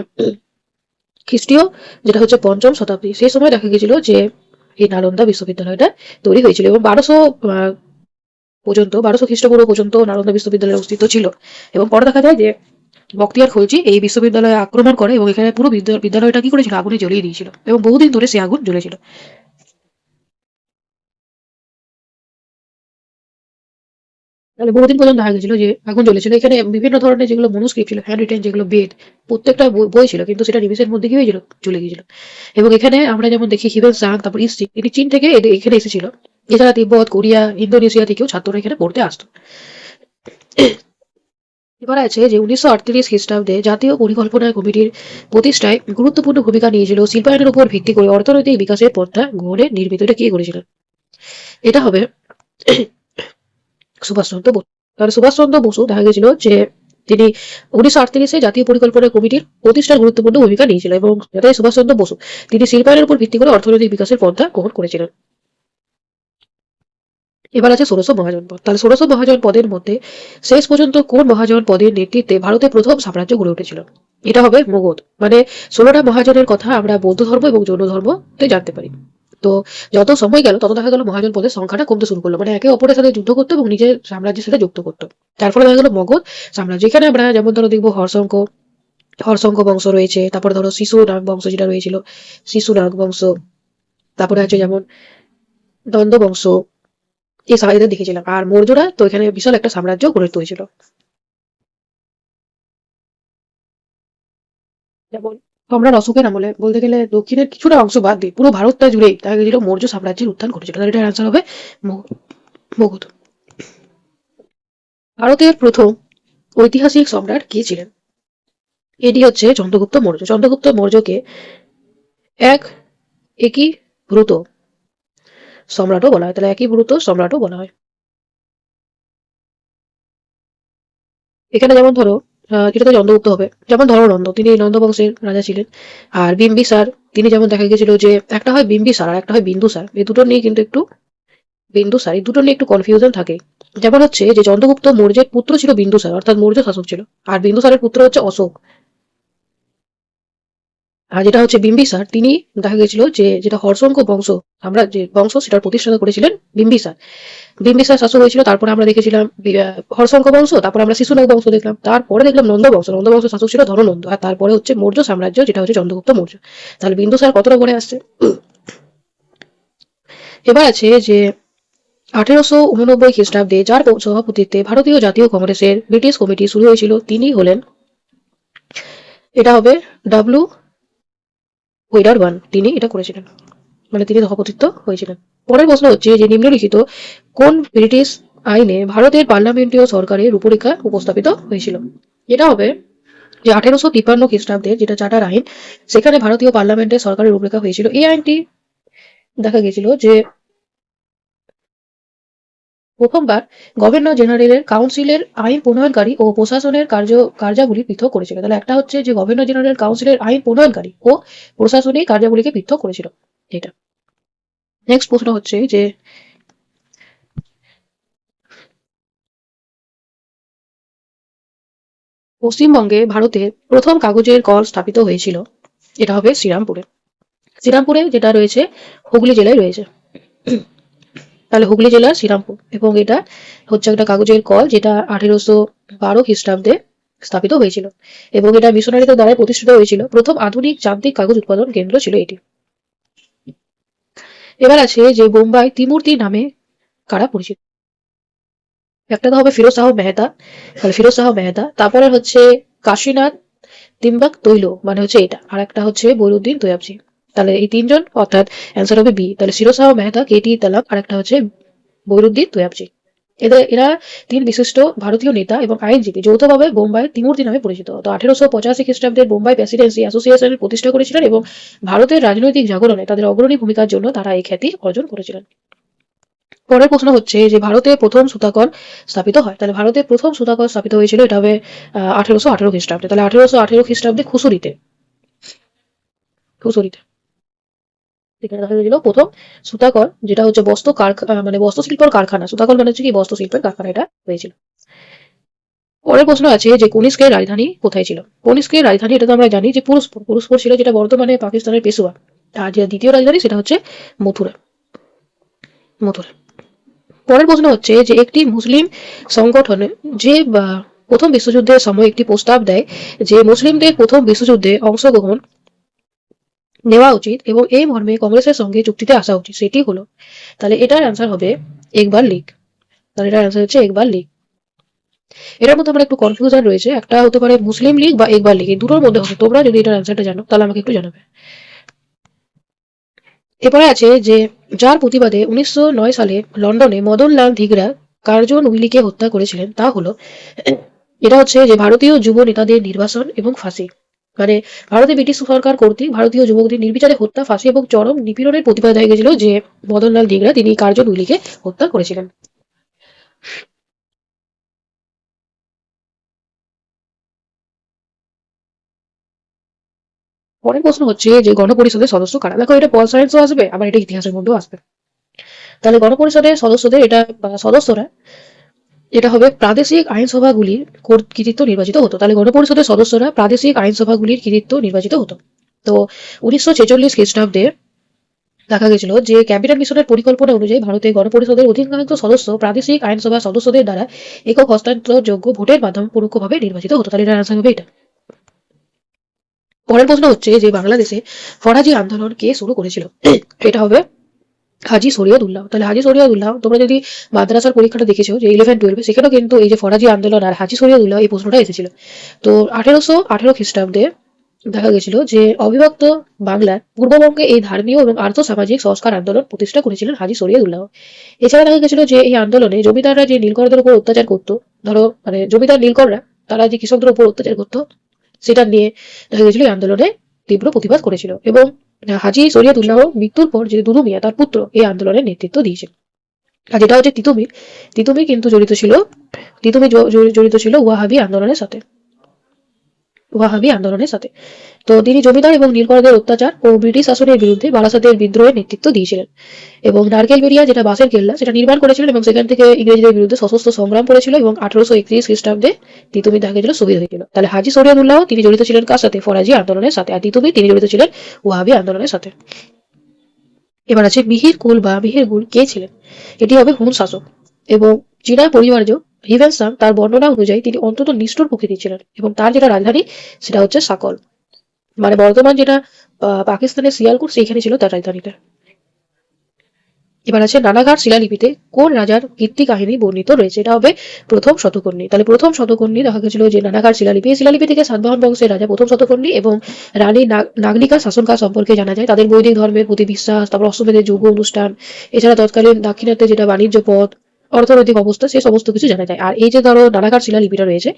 খ্রিস্টীয় যেটা হচ্ছে ৫ম শতাব্দী, সেই সময় দেখা গেছিল যে এই নালন্দা বিশ্ববিদ্যালয়টা তৈরি হয়েছিল এবং ১২০০ খ্রিস্টপূর্ব পর্যন্ত নালন্দা বিশ্ববিদ্যালয়ের অস্তিত্ব ছিল। এবং পরে দেখা যায় যে বখতিয়ার খলজি এই বিশ্ববিদ্যালয়ে আক্রমণ করে এবং এখানে পুরো বিদ্যালয়টা কি করেছিল, আগুনে জ্বলিয়ে দিয়েছিল এবং বহুদিন ধরে সে আগুন জ্বলেছিল। তাহলে বহুদিন পর্যন্ত দেখা গেছিল যে আগুন জ্বলেছিল। এখানে বিভিন্ন ধরনের যেগুলো মনুস্ক্রিপ্ট ছিল, হ্যান্ড রিটেন যেগুলো বেদ, প্রত্যেকটা বই ছিল, কিন্তু সেটা নিমিষের মধ্যে কি হয়েছিল, চলে গিয়েছিল। এবং এখানে আমরা যেমন দেখি হিউয়েন সাং, তারপর ইস্ট তিনি চীন থেকে এখানে এসেছিল। এছাড়া তিব্বত, কোরিয়া, ইন্দোনেশিয়া থেকেও ছাত্ররা এখানে পড়তে আসতো। এবার আছে যে ১৯৩৮ খ্রিস্টাব্দে জাতীয় পরিকল্পনা কমিটির প্রতিষ্ঠায় গুরুত্বপূর্ণ ভূমিকা নিয়েছিল শিল্পায়নের উপর ভিত্তি করে অর্থনৈতিক বিকাশের পন্থা গ্রহণে নির্মিত। এটা কে করেছিলেন? এটা হবে সুভাষচন্দ্র বসু। তাহলে সুভাষচন্দ্র বসু দেখা গেছিল যে তিনি ১৯৩৮ জাতীয় পরিকল্পনা কমিটির প্রতিষ্ঠার গুরুত্বপূর্ণ ভূমিকা নিয়েছিল এবং যাতে সুভাষচন্দ্র বসু তিনি শিল্পায়নের উপর ভিত্তি করে অর্থনৈতিক বিকাশের পন্থা গ্রহণ করেছিলেন। এবার আছে ষোড়শ মহাজন পদ। তাহলে ষোড়শ মহাজন পদের মধ্যে শেষ পর্যন্ত কোন মহাজন পদের নেতৃত্বে ভারতের প্রথম সাম্রাজ্য গড়ে উঠেছিল? এটা হবে মগধ। মানে ১৬টা মহাজনের কথা আমরা বৌদ্ধ ধর্ম এবং জৈন ধর্মতে জানতে পারি। তো যত সময় গেল তত দেখা গেল মহাজন পদের সংখ্যাটা কমতে শুরু করলো, মানে একে অপরের সাথে যুদ্ধ করতো এবং নিজের সাম্রাজ্যের সাথে যুক্ত করতো। তার ফলে দেখা গেল মগধ সাম্রাজ্য। এখানে আমরা যেমন ধরো দেখবো হর্ষঙ্ক বংশ রয়েছে, তারপরে ধরো শিশুনাগ বংশ যেটা রয়েছিল, শিশুনাগ বংশ, তারপরে আছে যেমন নন্দ বংশ, এই এদের দেখেছিলাম। আর মৌর্যরা তো এখানে বিশাল একটা সাম্রাজ্য গড়ে তুলেছিল। যেমন সম্রাট অশোকের আমলে বলতে গেলে দক্ষিণের কিছুটা অংশ বাদ দিয়ে পুরো ভারতটা জুড়েই দেখা গেছিল মৌর্য সাম্রাজ্যের উত্থান ঘটেছিল। তাহলে এটার অ্যান্সার হবে মগধ। ভারতের প্রথম ঐতিহাসিক সম্রাট কে ছিলেন? এটি হচ্ছে চন্দ্রগুপ্ত মৌর্য। চন্দ্রগুপ্ত মৌর্যকে এক একীভূত সম্রাটও বলা হয়। তাহলে একীভূত সম্রাটও বলা হয়। এখানে যেমন ধরো এটা তো চন্দ্রগুপ্ত হবে, যেমন ধরো নন্দ, তিনি নন্দ বংশের রাজা ছিলেন। আর বিম্বিসার তিনি যেমন দেখা গেছিল যে একটা হয় বিম্বিসার আর একটা হয় বিন্দুসার, এই দুটো নিয়ে কিন্তু একটু এই দুটো নিয়ে একটু কনফিউশন থাকে। যেমন হচ্ছে যে চন্দ্রগুপ্ত মৌর্যের পুত্র ছিল বিন্দুসার, অর্থাৎ মৌর্য শাসক ছিল, আর বিন্দুসারের পুত্র হচ্ছে অশোক। আর যেটা হচ্ছে বিম্বিসার তিনি দেখা গেছিল যে যেটা হর্ষঙ্ক বংশ, আমরা যে বংশ সেটার প্রতিষ্ঠাতা করেছিলেন বিম্বিসার। বিম্বিসার শাসক হয়েছিল, তারপরে আমরা দেখেছিলাম হর্ষঙ্ক বংশ, তারপরে আমরা শিশুনাগ বংশ দেখলাম, তারপরে দেখলাম নন্দ বংশ। নন্দ বংশ শাসক ছিল ধননন্দ, আর তারপরে হচ্ছে মৌর্য সাম্রাজ্য যেটা হচ্ছে চন্দ্রগুপ্ত মৌর্য। তাহলে বিন্দুসার কতটা পরে আসছে। এবার আছে যে ১৮৮৯ খ্রিস্টাব্দে যার সভাপতিত্বে ভারতীয় জাতীয় কংগ্রেসের ব্রিটিশ কমিটি শুরু হয়েছিল তিনি হলেন, এটা হবে ডাব্লিউ হুইডার তিনি এটা করেছিলেন, মানে তিনি সভাপতিত্ব হয়েছিলেন। পরের প্রশ্ন হচ্ছে যে নিম্নলিখিত কোন ব্রিটিশ আইনে ভারতের পার্লামেন্টীয় সরকারের রূপরেখা উপস্থাপিত হয়েছিল? এটা হবে যে ১৮৫৩ খ্রিস্টাব্দের যেটা চার্টার আইন, সেখানে ভারতীয় পার্লামেন্টের সরকারের রূপরেখা হয়েছিল। এই আইনটি দেখা গেছিল যে প্রথমবার গভর্নর জেনারেলের কাউন্সিলের আইন প্রণয়নকারী ও প্রশাসনের কার্যাবলী পৃথক করেছিল। তাহলে একটা হচ্ছে যে গভর্নর জেনারেল কাউন্সিলের আইন প্রণয়নকারী ও প্রশাসনিক কার্যাবলীকে পৃথক করেছিল এটা। নেক্সট প্রশ্ন হচ্ছে যে পশ্চিমবঙ্গে ভারতের প্রথম কাগজের কল স্থাপিত হয়েছিল, এটা হবে শ্রীরামপুরে। শ্রীরামপুরে যেটা রয়েছে হুগলি জেলায় রয়েছে। তাহলে হুগলি জেলার শ্রীরামপুর, এবং এটা হচ্ছে একটা কাগজের কল যেটা 1812 খ্রিস্টাব্দে স্থাপিত হয়েছিল, এবং এটা মিশনারিদের দ্বারা প্রতিষ্ঠিত হয়েছিল। প্রথম আধুনিক যান্ত্রিক কাগজ উৎপাদন কেন্দ্র ছিল এটি। এবার আছে যে বোম্বাই ত্রিমূর্তি নামে কারা পরিচিত। একটা তো হবে ফিরোজ শাহ মেহতা, তাহলে ফিরোজ শাহ মেহতা, তারপরে হচ্ছে কাশীনাথ তিম্বাক তৈল, মানে হচ্ছে এটা, আর একটা হচ্ছে বৈরুদ্দিন তৈয়াবজি। তাহলে এই তিনজন, অর্থাৎ অ্যান্সার হবে বি। তাহলে ফিরোজ শাহ মেহতা, কেটি তালাক, আর একটা হচ্ছে বৈরুদ্দিন তৈয়াবজি। এরা তিন বিশিষ্ট ভারতীয় নেতা এবং আইনজীবী যৌথভাবে বোম্বাই ত্রিমূর্তি নামে পরিচিত। তো 1885 খ্রিস্টাব্দে বোম্বাই প্রেসিডেন্সি অ্যাসোসিয়েশনের প্রতিষ্ঠা করেছিলেন, এবং ভারতের রাজনৈতিক জাগরণে তাদের অগ্রণী ভূমিকার জন্য তারা এই খ্যাতি অর্জন করেছিলেন। পরের প্রশ্ন হচ্ছে যে ভারতে প্রথম সুতাকল স্থাপিত হয়। তাহলে ভারতে প্রথম সুতাকল স্থাপিত হয়েছিল, এটা হবে 1818 খ্রিস্টাব্দে। তাহলে 1818 খ্রিস্টাব্দে খুসুরিতে এখানে দেখা গেছিল প্রথম সুতাকল, যেটা হচ্ছে মানে বস্ত্রশিল্পের কারখানা। সুতাকল মানে হচ্ছে কি বস্ত্রশিল্পের কারখানা, এটা হয়েছিল। পরের প্রশ্ন আছে যে কনিষ্কের রাজধানী কোথায় ছিল। কনিষ্কের রাজধানী, এটা তো আমরা জানি যে পুরুষপুর ছিল, যেটা বর্তমানে পাকিস্তানের পেশোয়া। আর যে দ্বিতীয় রাজধানী সেটা হচ্ছে মথুরা। মথুরা। পরের প্রশ্ন হচ্ছে যে একটি মুসলিম সংগঠনে যে প্রথম বিশ্বযুদ্ধের সময় একটি প্রস্তাব দেয় যে মুসলিমদের প্রথম বিশ্বযুদ্ধে অংশগ্রহণ নেওয়া উচিত এবং এই মর্মে কংগ্রেসের সঙ্গে চুক্তিতে আসা উচিত, সেটি হলো। তাহলে এটার অ্যান্সার হবে একবার লীগ। তাহলে এটার অ্যান্সার হচ্ছে একবার লীগ। এটার মধ্যে আমার একটু কনফিউশন রয়েছে, একটা হতে পারে মুসলিম লীগ বা একবার লীগ, এই দুটোর মধ্যে হবে। তোমরা যদি এটার অ্যান্সারটা জানো তাহলে আমাকে একটু জানাবে। এরপরে আছে যে যার প্রতিবাদে 1909 সালে লন্ডনে মদনলাল ধিগড়া কার্জন উইলিকে হত্যা করেছিলেন, তা হলো, এটা হচ্ছে যে ভারতীয় যুব নেতাদের নির্বাসন এবং ফাঁসি। মানে ভারতে ব্রিটিশ সরকার কর্তৃক ভারতীয় যুবকদের নির্বিচারে হত্যা, ফাঁসি এবং চরম নিপীড়নের প্রতিবাদ হয়ে গেছিল যে মদনলাল ধিগড়া তিনি কার্জন উইলিকে হত্যা করেছিলেন। পরের প্রশ্ন হচ্ছে যে গণপরিষদের সদস্য কারা। দেখো, এটা পল সায়েন্সও আসবে, আবার এটা ইতিহাসের মধ্যেও আসবে। তাহলে গণপরিষদের সদস্যদের এটা বা সদস্যরা, এটা হবে প্রাদেশিক আইনসভাগুলির কৃতিত্ব নির্বাচিত হতো। তাহলে গণপরিষদের সদস্যরা প্রাদেশিক আইনসভাগুলির কৃতিত্ব নির্বাচিত হতো। তো 1946 খ্রিস্টাব্দে দেখা গেছিল যে ক্যাবিনেট মিশনের পরিকল্পনা অনুযায়ী ভারতের গণপরিষদের অধিকাংশ সদস্য প্রাদেশিক আইনসভা সদস্যদের দ্বারা একক হস্তান্তরযোগ্য ভোটের মাধ্যমে পরোক্ষভাবে নির্বাচিত হতো। তাহলে এটার আনসার হবে এটা। পরের প্রশ্ন হচ্ছে যে বাংলাদেশে ফরাজি আন্দোলন কে শুরু করেছিল। এটা হবে হাজী শরিয়তুল্লাহ। তাহলে হাজী শরিয়তুল্লাহ, তোমরা যদি মাদ্রাসার পরীক্ষাটা দেখেছো যে 11-12, সেখানেও কিন্তু এই যে ফরাজি আন্দোলন আর হাজী শরিয়তুল্লাহ, এই প্রশ্নটা এসেছিল। তো 1818 খ্রিস্টাব্দে দেখা গেছিল যে অবিভক্ত বাংলার পূর্ববঙ্গে এই ধর্মীয় এবং আর্থ সামাজিক সংস্কার আন্দোলন প্রতিষ্ঠা করেছিলেন হাজী শরিয়তুল্লাহ। এছাড়া দেখা গেছিল যে এই আন্দোলনে জমিদাররা যে নীলকরদের উপর অত্যাচার করতো, ধরো মানে জমিদার নীলকররা তারা যে কৃষকদের উপর অত্যাচার করতো, সেটা নিয়ে দেখা গেছিল এই আন্দোলনে তীব্র প্রতিবাদ করেছিল। এবং হাজী শরিয়তুল্লাহ মৃত্যুর পর যে দুদু মিয়া তার পুত্র এই আন্দোলনের নেতৃত্ব দিয়েছিল। আর যেটা হচ্ছে তিতুমির, তিতুমির কিন্তু জড়িত ছিল ওয়াহাবি আন্দোলনের সাথে। তো তিনি জমিদার এবং নীলকরদের অত্যাচার ও ব্রিটিশ শাসনের বিরুদ্ধে বারাসাতের বিদ্রোহের নেতৃত্ব দিয়েছিলেন, এবং নারকেলবেড়িয়া যেটা বাঁশের কেল্লা সেটা নির্মাণ করেছিলেন, এবং সেখান থেকে ইংরেজদের বিরুদ্ধে সশস্ত্র সংগ্রাম করেছিল, এবং 1831 খ্রিস্টাব্দে তিতুমির দেখা গেছিল শহীদ হয়েছিল। তাহলে হাজী শরিয়তুল্লাহ তিনি জড়িত ছিলেন কার সাথে? ফরাজি আন্দোলনের সাথে। আর তিতুমির তিনি জড়িত ছিলেন ওয়াহাবি আন্দোলনের সাথে। এবার আছে মিহির কুল বা মিহির গুল কে ছিলেন। এটি হবে হুন শাসক, এবং চীনা পরিবারজ হিভেনসাং তার বর্ণনা অনুযায়ী তিনি অত্যন্ত নিষ্ঠুর প্রকৃতির ছিলেন, এবং তার যেটা রাজধানী সেটা হচ্ছে সাকল, মানে বর্তমান যেটা পাকিস্তানের সিয়ালকোট, সেইখানে ছিল তার রাজধানীটা। এবার আছে নানাঘাট শিলালিপিতে কোন রাজার কীর্তি কাহিনী বর্ণিত রয়েছে। এটা হবে প্রথম শতকর্ণী। তাহলে প্রথম শতকর্ণী দেখা গেছিল যে নানাঘাট শিলালিপি, এই শিলালিপি থেকে সাতবাহন বংশের রাজা প্রথম শতকর্ণী এবং রানী নাগনিকার শাসনকাল সম্পর্কে জানা যায়, তাদের বৈদিক ধর্মের প্রতি বিশ্বাস, তারপর অশ্বমেধের যজ্ঞ অনুষ্ঠান, এছাড়া তৎকালীন দাক্ষিণাত্যে যেটা বাণিজ্য পথ, অর্থনৈতিক অবস্থা, সে সমস্ত কিছু জানা যায়। আর এই যে ধরো নানাঘাট শিলালিপিটা রয়েছে,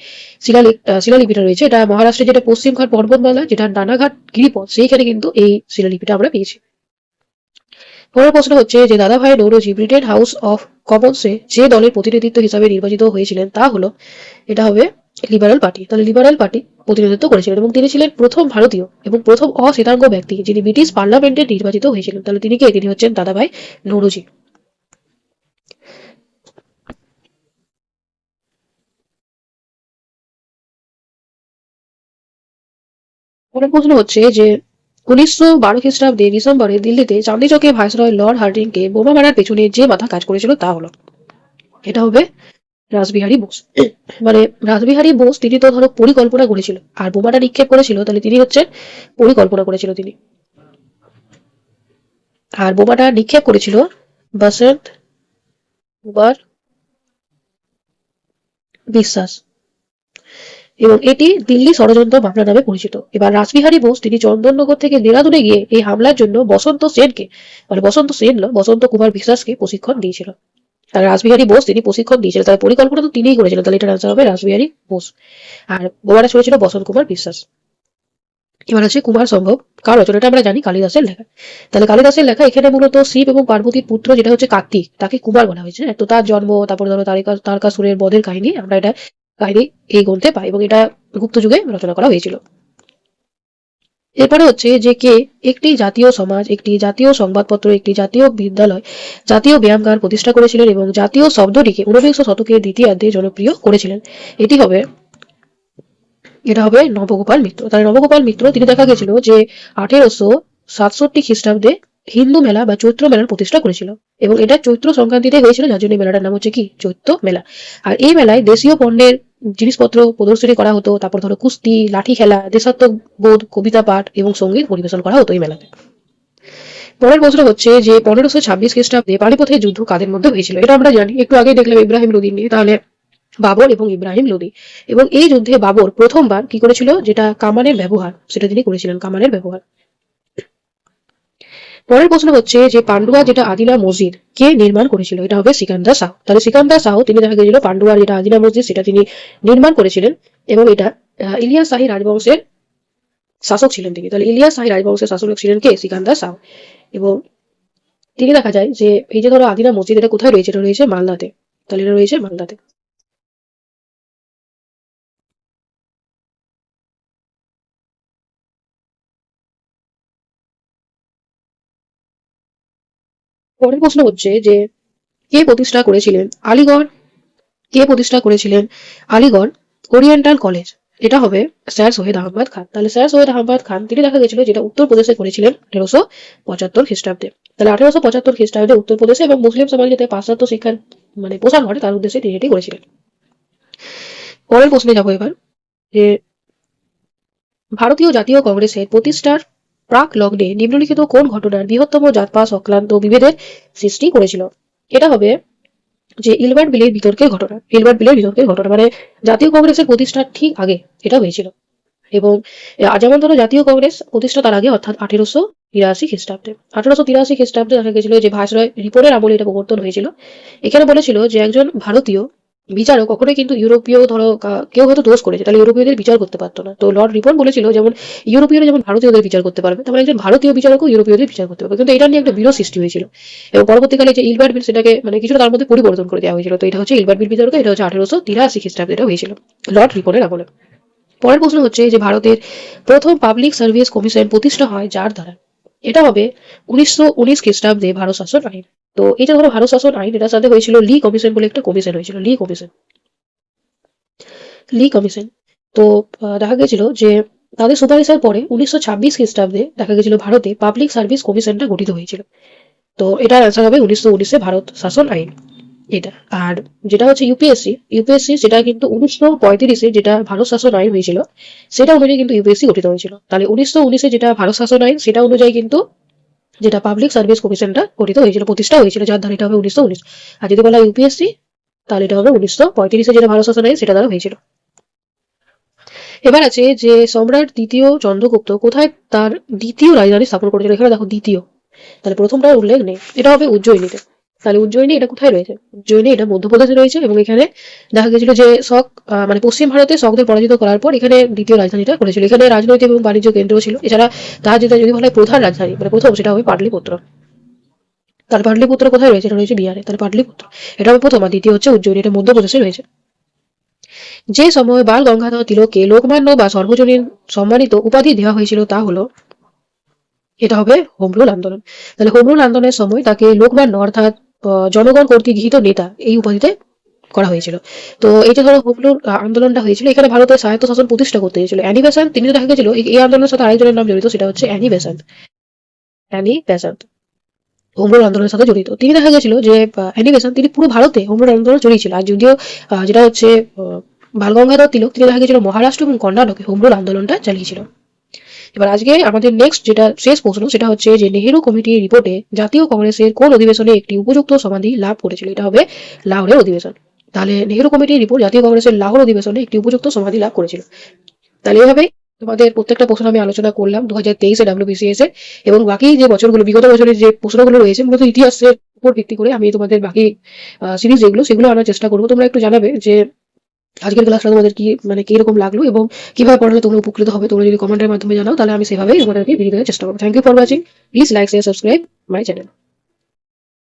এটা মহারাষ্ট্রের যেটা পশ্চিমঘাট পর্বতমালা, যেটা নানাঘাট গিরিপথ, সেইখানে কিন্তু এই শিলালিপিটা আমরা পেয়েছি। পরের প্রশ্ন হচ্ছে যে দাদাভাই নৌরোজি ব্রিটেন হাউস অফ কমন্সে যে দলের প্রতিনিধিত্ব হিসাবে নির্বাচিত হয়েছিলেন, তা হলো, এটা হবে লিবারাল পার্টি। তাহলে লিবারাল পার্টি প্রতিনিধিত্ব করেছিলেন, এবং তিনি ছিলেন প্রথম ভারতীয় এবং প্রথম অশ্বেতাঙ্গ ব্যক্তি যিনি ব্রিটিশ পার্লামেন্টে নির্বাচিত হয়েছিলেন। তাহলে তিনি কে? তিনি হচ্ছেন দাদাভাই নৌরোজি। পরের প্রশ্ন হচ্ছে যে 1912 খ্রিস্টাব্দে ডিসেম্বরে দিল্লিতে চাঁদনি চকে ভাইসরয় লর্ড হার্ডিংকে বোমা মারার পেছনে যে মাথা কাজ করেছিল তা হলো, এটা হবে রাসবিহারী বোস। মানে রাসবিহারী বোস তিনি তো ধরো পরিকল্পনা করেছিল, আর বোমাটা নিক্ষেপ করেছিল, তাহলে তিনি হচ্ছেন পরিকল্পনা করেছিল তিনি। আর বোমাটা নিক্ষেপ করেছিল বসন্ত কুমার বিশ্বাস, এবং এটি দিল্লি ষড়যন্ত্র মামলা নামে পরিচিত। এবার রাসবিহারী বোস তিনি চন্দননগর থেকে দেরাদুনে গিয়ে এই হামলার জন্য বসন্ত সেনকে, মানে বসন্ত সেন নয়, বসন্ত কুমার বিশ্বাসকে প্রশিক্ষণ দিয়েছিল। তাহলে রাসবিহারী বোস তিনি প্রশিক্ষণ দিয়েছিলেন, তার পরিকল্পনা তো তিনিই করেছিলেন, তাহলে এটার আনসার হবে রাসবিহারী বোস। আর বোমাটা ছড়েছিল বসন্ত কুমার বিশ্বাস। এবার আছে কুমার সম্ভব, কার রচনাটা আমরা জানি কালিদাসের লেখা। তাহলে কালিদাসের লেখা, এখানে মূলত শিব এবং পার্বতীর পুত্র যেটা হচ্ছে কার্তিক, তাকে কুমার বলা হয়েছে। তো তার জন্ম, তারপরে ধরো তারকাসুরের বধের কাহিনী, আমরা এটা কাহিনী এই গ্রন্থে পাই, এবং এটা গুপ্ত যুগে রচনা করা হয়েছিল। এরপরে হচ্ছে যে কে একটি জাতীয় সমাজ, একটি জাতীয় সংবাদপত্র, একটি জাতীয় বিদ্যালয়, জাতীয় ব্যায়ামগার প্রতিষ্ঠা করেছিলেন এবং জাতীয় শব্দটিকে 19 শতকের দ্বিতীয়ার্ধে জনপ্রিয় করেছিলেন। এটা হবে নবগোপাল মিত্র। তাহলে নবগোপাল মিত্র তিনি দেখা গেছিল যে 1867 খ্রিস্টাব্দে হিন্দু মেলা বা চৈত্র মেলার প্রতিষ্ঠা করেছিল, এবং এটা চৈত্র সংক্রান্তিতে হয়েছিল, যার জন্য এই মেলাটার নাম হচ্ছে কি চৈত্র মেলা। আর এই মেলায় দেশীয় পণ্যের জিনিসপত্র প্রদর্শনী করা হতো, তারপর ধরো কুস্তি, লাঠি খেলা, দেশাত্মবোধ, কবিতা পাঠ এবং সঙ্গীত পরিবেশন করা হতো এই মেলাতে। পরের প্রশ্ন হচ্ছে যে 1526 খ্রিস্টাব্দে পানিপথের যুদ্ধ কাদের মধ্যে হয়েছিল? এটা আমরা জানি, একটু আগে দেখলাম ইব্রাহিম লোদি নিয়ে, তাহলে বাবর এবং ইব্রাহিম লোদি। এবং এই যুদ্ধে বাবর প্রথমবার কি করেছিল, যেটা কামানের ব্যবহার, সেটা তিনি করেছিলেন, কামানের ব্যবহার। পরের প্রশ্ন হচ্ছে যে পান্ডুয়া যেটা আদিনা মসজিদ কে নির্মাণ করেছিল? এটা হবে সিকান্দার শাহ। তাহলে সিকান্দার শাহ তিনি দেখা গেছিল পান্ডুয়ার যেটা আদিনা মসজিদ সেটা তিনি নির্মাণ করেছিলেন, এবং এটা ইলিয়াস শাহী রাজবংশের শাসক ছিলেন তিনি। তাহলে ইলিয়াস শাহী রাজবংশের শাসক ছিলেন কে? সিকান্দার শাহ। এবং তিনি দেখা যায় যে এই যে ধরো আদিনা মসজিদ এটা কোথায় রয়েছে? এটা রয়েছে মালদাতে। তাহলে এটা রয়েছে মালদাতে। পরের প্রশ্ন হচ্ছে যে কে প্রতিষ্ঠা করেছিলেন আলিগড়, কে প্রতিষ্ঠা করেছিলেন আলিগড় ওরিয়েন্টাল কলেজ? এটা হবে স্যার সৈয়দ আহমদ খান। তাহলে স্যার সৈয়দ আহমদ খান তিনি দেখা গেছিল যেটা উত্তরপ্রদেশে করেছিলেন 1875 খ্রিস্টাব্দে। তাহলে 1875 খ্রিস্টাব্দে উত্তরপ্রদেশে, এবং মুসলিম সমাজ যাতে পাশ্চাত্য শিক্ষার মানে প্রসার ঘটে তার উদ্দেশ্যে তিনি এটি করেছিলেন। পরের প্রশ্নে যাবো এবার, যে ভারতীয় জাতীয় কংগ্রেসের প্রতিষ্ঠার প্রাক লগ্নে নিম্নলিখিত কোন ঘটনার বৃহত্তম জাতপাত সংক্রান্ত বিভেদের সৃষ্টি করেছিল? এটা হবে যে ইলবার্ট বিলের বিতর্কের ঘটনা। ইলবার্ট বিলের বিতর্কের ঘটনা মানে জাতীয় কংগ্রেসের প্রতিষ্ঠার ঠিক আগে এটা হয়েছিল, এবং যেমন ধরো জাতীয় কংগ্রেস প্রতিষ্ঠা তার আগে, অর্থাৎ 1883 খ্রিস্টাব্দে। 1883 খ্রিস্টাব্দে দেখা গেছিল যে ভাইসরয় রিপনের আমলে এটা প্রবর্তন হয়েছিল। এখানে বলেছিল যে একজন ভারতীয় বিচারক কখনোই কিন্তু ইউরোপীয় ধরো কেউ হয়তো দোষ করেছে, তাহলে ইউরোপীয়দের বিচার করতে পারতো না। তো লর্ড রিপন বলেছিল যেমন ইউরোপীয়রা যেমন ভারতীয়দের বিচার করতে পারবে, তেমন একজন ভারতীয় বিচারকও ইউরোপীয়দের বিচার করতে পারবে। কিন্তু এটা নিয়ে একটা বিরোধ সৃষ্টি হয়েছিল, এবং পরবর্তীকালে যে ইলবার্ট বিল সেটাকে মানে কিছুটা তার মধ্যে পরিবর্তন করে দেওয়া হয়েছিল। তো এটা হচ্ছে ইলবার্ট বিল বিতর্ক, এটা হচ্ছে 1883 খ্রিস্টাব্দে এটা হয়েছিল লর্ড রিপনের আমলে। পরের প্রশ্ন হচ্ছে যে ভারতের প্রথম পাবলিক সার্ভিস কমিশন প্রতিষ্ঠা হয় যার দ্বারা? এটা হবে 1919 খ্রিস্টাব্দে ভারত শাসন আইন। তো এটা ধরো ভারত শাসন আইন, এটার সাথে হয়েছিল লি কমিশন বলে একটা কমিশন হয়েছিল, লি কমিশন, লি কমিশন। তো দেখা গেছিল যে তাদের সুপারিশের পরে 1926 খ্রিস্টাব্দে দেখা গেছিল ভারতে পাবলিক সার্ভিস কমিশনটা গঠিত হয়েছিল। তো এটার অ্যান্সার হবে 1919 ভারত শাসন আইন এটা। আর যেটা হচ্ছে ইউপিএসসি, ইউপিএসসি সেটা কিন্তু 1935 যেটা ভারত শাসন আইন হয়েছিল সেটা অনুযায়ী কিন্তু ইউপিএসসি গঠিত হয়েছিল। তাহলে 1919 যেটা ভারত শাসন আইন সেটা অনুযায়ী কিন্তু যেটা পাবলিক সার্ভিস কমিশনটা গঠিত হয়েছিল, প্রতিষ্ঠা হয়েছিল, যার দ্বারা এটা হবে 1919। আর যদি বলা ইউপিএসসি তাহলে এটা হবে 1935 যেটা ভারত শাসন আইন সেটা দ্বারা হয়েছিল। এবার আছে যে সম্রাট দ্বিতীয় চন্দ্রগুপ্ত কোথায় তার দ্বিতীয় রাজধানী স্থাপন করেছিল? এখানে দেখো দ্বিতীয়, তাহলে প্রথমটার উল্লেখ নেই, এটা হবে উজ্জয়িনীতে। তাহলে উজ্জয়িনী এটা কোথায় রয়েছে? উজ্জয়িনী এটা মধ্যপ্রদেশে রয়েছে, এবং এখানে দেখা গেছিল যে শক মানে পশ্চিম ভারতে শকদের পরাজিত করার পর এখানে দ্বিতীয় রাজধানীটা করেছিল। এখানে রাজনৈতিক এবং বাণিজ্য কেন্দ্র ছিল। এছাড়া তার যেটা যদি বলা হয় প্রধান রাজধানী মানে প্রথম, সেটা হবে পাটলিপুত্র। তার পাটলিপুত্র কোথায় রয়েছে? এটা রয়েছে বিহারে। তাহলে পাটলিপুত্র এটা হবে প্রথম, আর দ্বিতীয় হচ্ছে উজ্জয়িনী, এটা মধ্যপ্রদেশে রয়েছে। যে সময় বাল গঙ্গাধর তিলককে লোকমান্য বা সর্বজনীন সম্মানিত উপাধি দেওয়া হয়েছিল তা হলো, এটা হবে হোম রুল আন্দোলন। তাহলে হোম রুল আন্দোলনের সময় তাকে লোকমান্য অর্থাৎ জনগণ কর্তৃক গৃহীত নেতা এই উপাধিতে করা হয়েছিল। তো এই যে ধরো হোম রুল আন্দোলনটা হয়েছিল, এখানে ভারতের স্বায়ত্তশাসন প্রতিষ্ঠা করতে হয়েছিল অ্যানি বেসান্ট। তিনি দেখা গেছিল এই আন্দোলনের সাথে আরেকজনের নাম জড়িত, সেটা হচ্ছে Annie Besant. Annie Besant home rule আন্দোলনের সাথে জড়িত। তিনি দেখা গেছিল যে অ্যানি বেসান্ট তিনি পুরো ভারতে হোম রুল আন্দোলন জড়িয়েছিল। আর যদিও যেটা হচ্ছে বালগঙ্গাধর তিলক, তিনি দেখা গেছিল মহারাষ্ট্র এবং কর্ণাটকে হোম রুল আন্দোলনটা চালিয়েছিল। এবার আজকে আমাদের নেক্সট যেটা শেষ প্রশ্ন, সেটা হচ্ছে যে নেহেরু কমিটির রিপোর্টে জাতীয় কংগ্রেসের কোন অধিবেশনে একটি উপযুক্ত সমাধি লাভ করেছিল? এটা হবে লাহোরের অধিবেশন। তাহলে নেহেরু কমিটির রিপোর্ট জাতীয় কংগ্রেসের লাহোর অধিবেশনে একটি উপযুক্ত সমাধি লাভ করেছিল। তাহলে এভাবেই তোমাদের প্রত্যেকটা প্রশ্ন আমি আলোচনা করলাম 2023 WBCS এর, এবং বাকি যে বছরগুলো, বিগত বছরের যে প্রশ্নগুলো রয়েছে মূলত ইতিহাসের উপর ভিত্তি করে আমি তোমাদের বাকি সিরিজ যেগুলো সেগুলো আনার চেষ্টা করবো। তোমরা একটু জানাবে যে আজকের ক্লাসটা তোমাদের কি মানে কিরকম লাগলো এবং কিভাবে পড়ালে তোমরা উপকৃত হবে। তোমরা যদি কমেন্টের মাধ্যমে জানাও তাহলে আমি সেভাবেই তোমাদেরকে ভিডিও দেওয়ার চেষ্টা করবো। Thank you for watching. Please like share subscribe my channel.